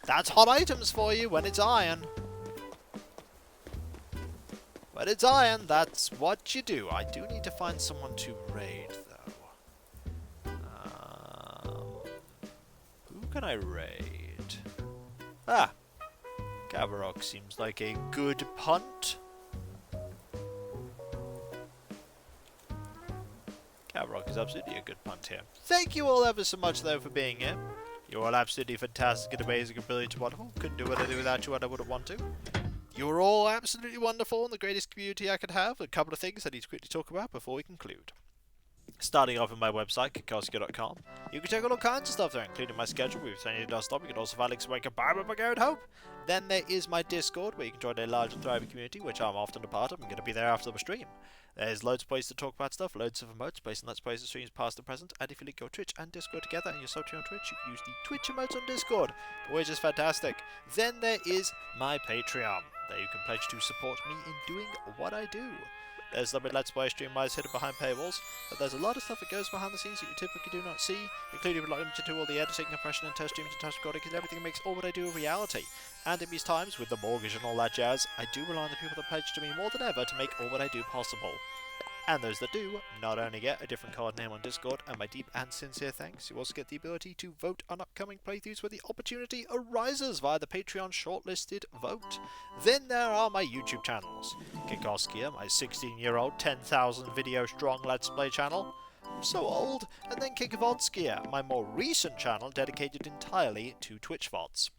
That's hot items for you when it's iron. When it's iron, that's what you do. I do need to find someone to raid, though. Who can I raid? Ah! Gavarok seems like a good punt. Gavarok is absolutely a good punt here. Thank you all ever so much, though, for being here. You're all absolutely fantastic and amazing and brilliant and wonderful. Couldn't do what I do without you and I wouldn't want to. You're all absolutely wonderful and the greatest community I could have. A couple of things I need to quickly talk about before we conclude. Starting off with my website, kikoski.com. You can check out all kinds of stuff there, including my schedule. We've sent you stop. You can also find links to my compartment by Garrett Hope. Then there is my Discord, where you can join a large and thriving community, which I'm often a part of. I'm going to be there after the stream. There's loads of places to talk about stuff, loads of emotes based on Let's Plays and streams past and present. And if you link your Twitch and Discord together and you're subscribed on Twitch, you can use the Twitch emotes on Discord, which is fantastic. Then there is my Patreon. There you can pledge to support me in doing what I do. There's a little bit Let's Play stream-wise hidden behind paywalls, but there's a lot of stuff that goes behind the scenes that you typically do not see, including relating to all the editing, compression, and test streaming and test recording, because everything makes all what I do a reality. And in these times, with the mortgage and all that jazz, I do rely on the people that pledge to me more than ever to make all what I do possible. And those that do not only get a different card name on Discord and my deep and sincere thanks, you also get the ability to vote on upcoming playthroughs where the opportunity arises via the Patreon shortlisted vote. Then there are my YouTube channels. Kikoskia, my 16-year-old 10,000 video strong Let's Play channel. I'm so old. And then Kikvodskia, my more recent channel dedicated entirely to Twitch VODs.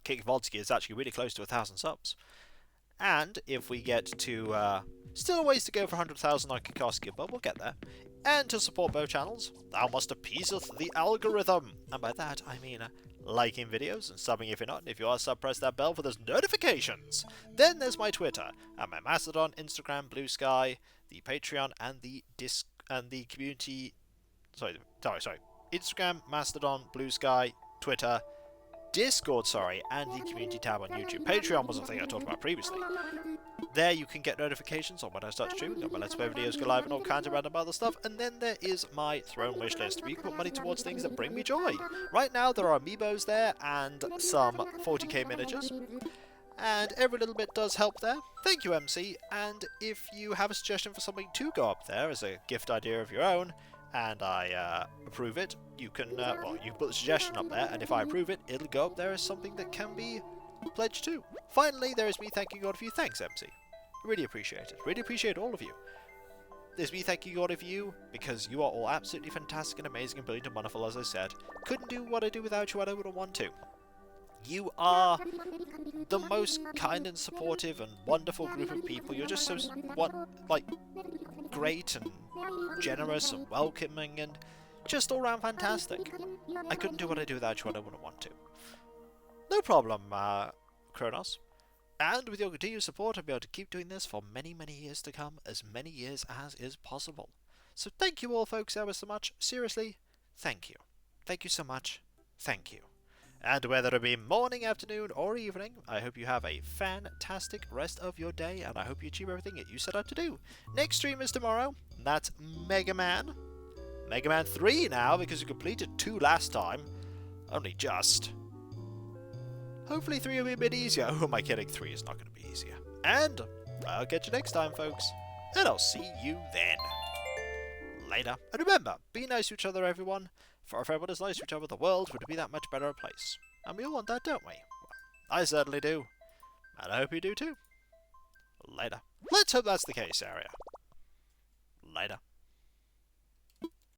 Kikvodskia is actually really close to 1,000 subs. And if we get to, still a ways to go for 100,000 on Kikoskia, but we'll get there. And to support both channels, thou must appeaseth the algorithm. And by that, I mean liking videos and subbing if you're not. And if you are sub, press that bell for those notifications. Then there's my Twitter, and my Mastodon, Instagram, Blue Sky, the Patreon, and the community... Sorry. Instagram, Mastodon, Blue Sky, Twitter... Discord, and the community tab on YouTube. Patreon was a thing I talked about previously. There you can get notifications on when I start streaming, on my Let's Play videos go live and all kinds of random other stuff. And then there is my throne wish list, where you can put money towards things that bring me joy. Right now there are amiibos there and some 40k miniatures. And every little bit does help there. Thank you, MC. And if you have a suggestion for something to go up there as a gift idea of your own, and I approve it, you can you put the suggestion up there, and if I approve it, it'll go up there as something that can be pledged to. Finally, there is me thanking all of you. Thanks, MC. I really appreciate it. Really appreciate all of you. There's me thanking all of you, because you are all absolutely fantastic and amazing and brilliant and wonderful, as I said. Couldn't do what I do without you, and I wouldn't want to. You are the most kind and supportive and wonderful group of people. You're just so, great and generous and welcoming and just all round fantastic. I couldn't do what I do without you and I wouldn't want to. No problem, Kronos. And with your continued support, I'll be able to keep doing this for many, many years to come, as many years as is possible. So thank you all, folks, ever so much. Seriously, thank you. Thank you so much. Thank you. And whether it be morning, afternoon, or evening, I hope you have a fantastic rest of your day, and I hope you achieve everything that you set out to do. Next stream is tomorrow. That's Mega Man. Mega Man 3 now, because you completed 2 last time. Only just. Hopefully 3 will be a bit easier. Who am I kidding? 3 is not going to be easier. And I'll catch you next time, folks. And I'll see you then. Later. And remember, be nice to each other, everyone. For if everyone is nice to each other, the world would be that much better a place. And we all want that, don't we? Well, I certainly do. And I hope you do too. Later. Let's hope that's the case, Aria. Later.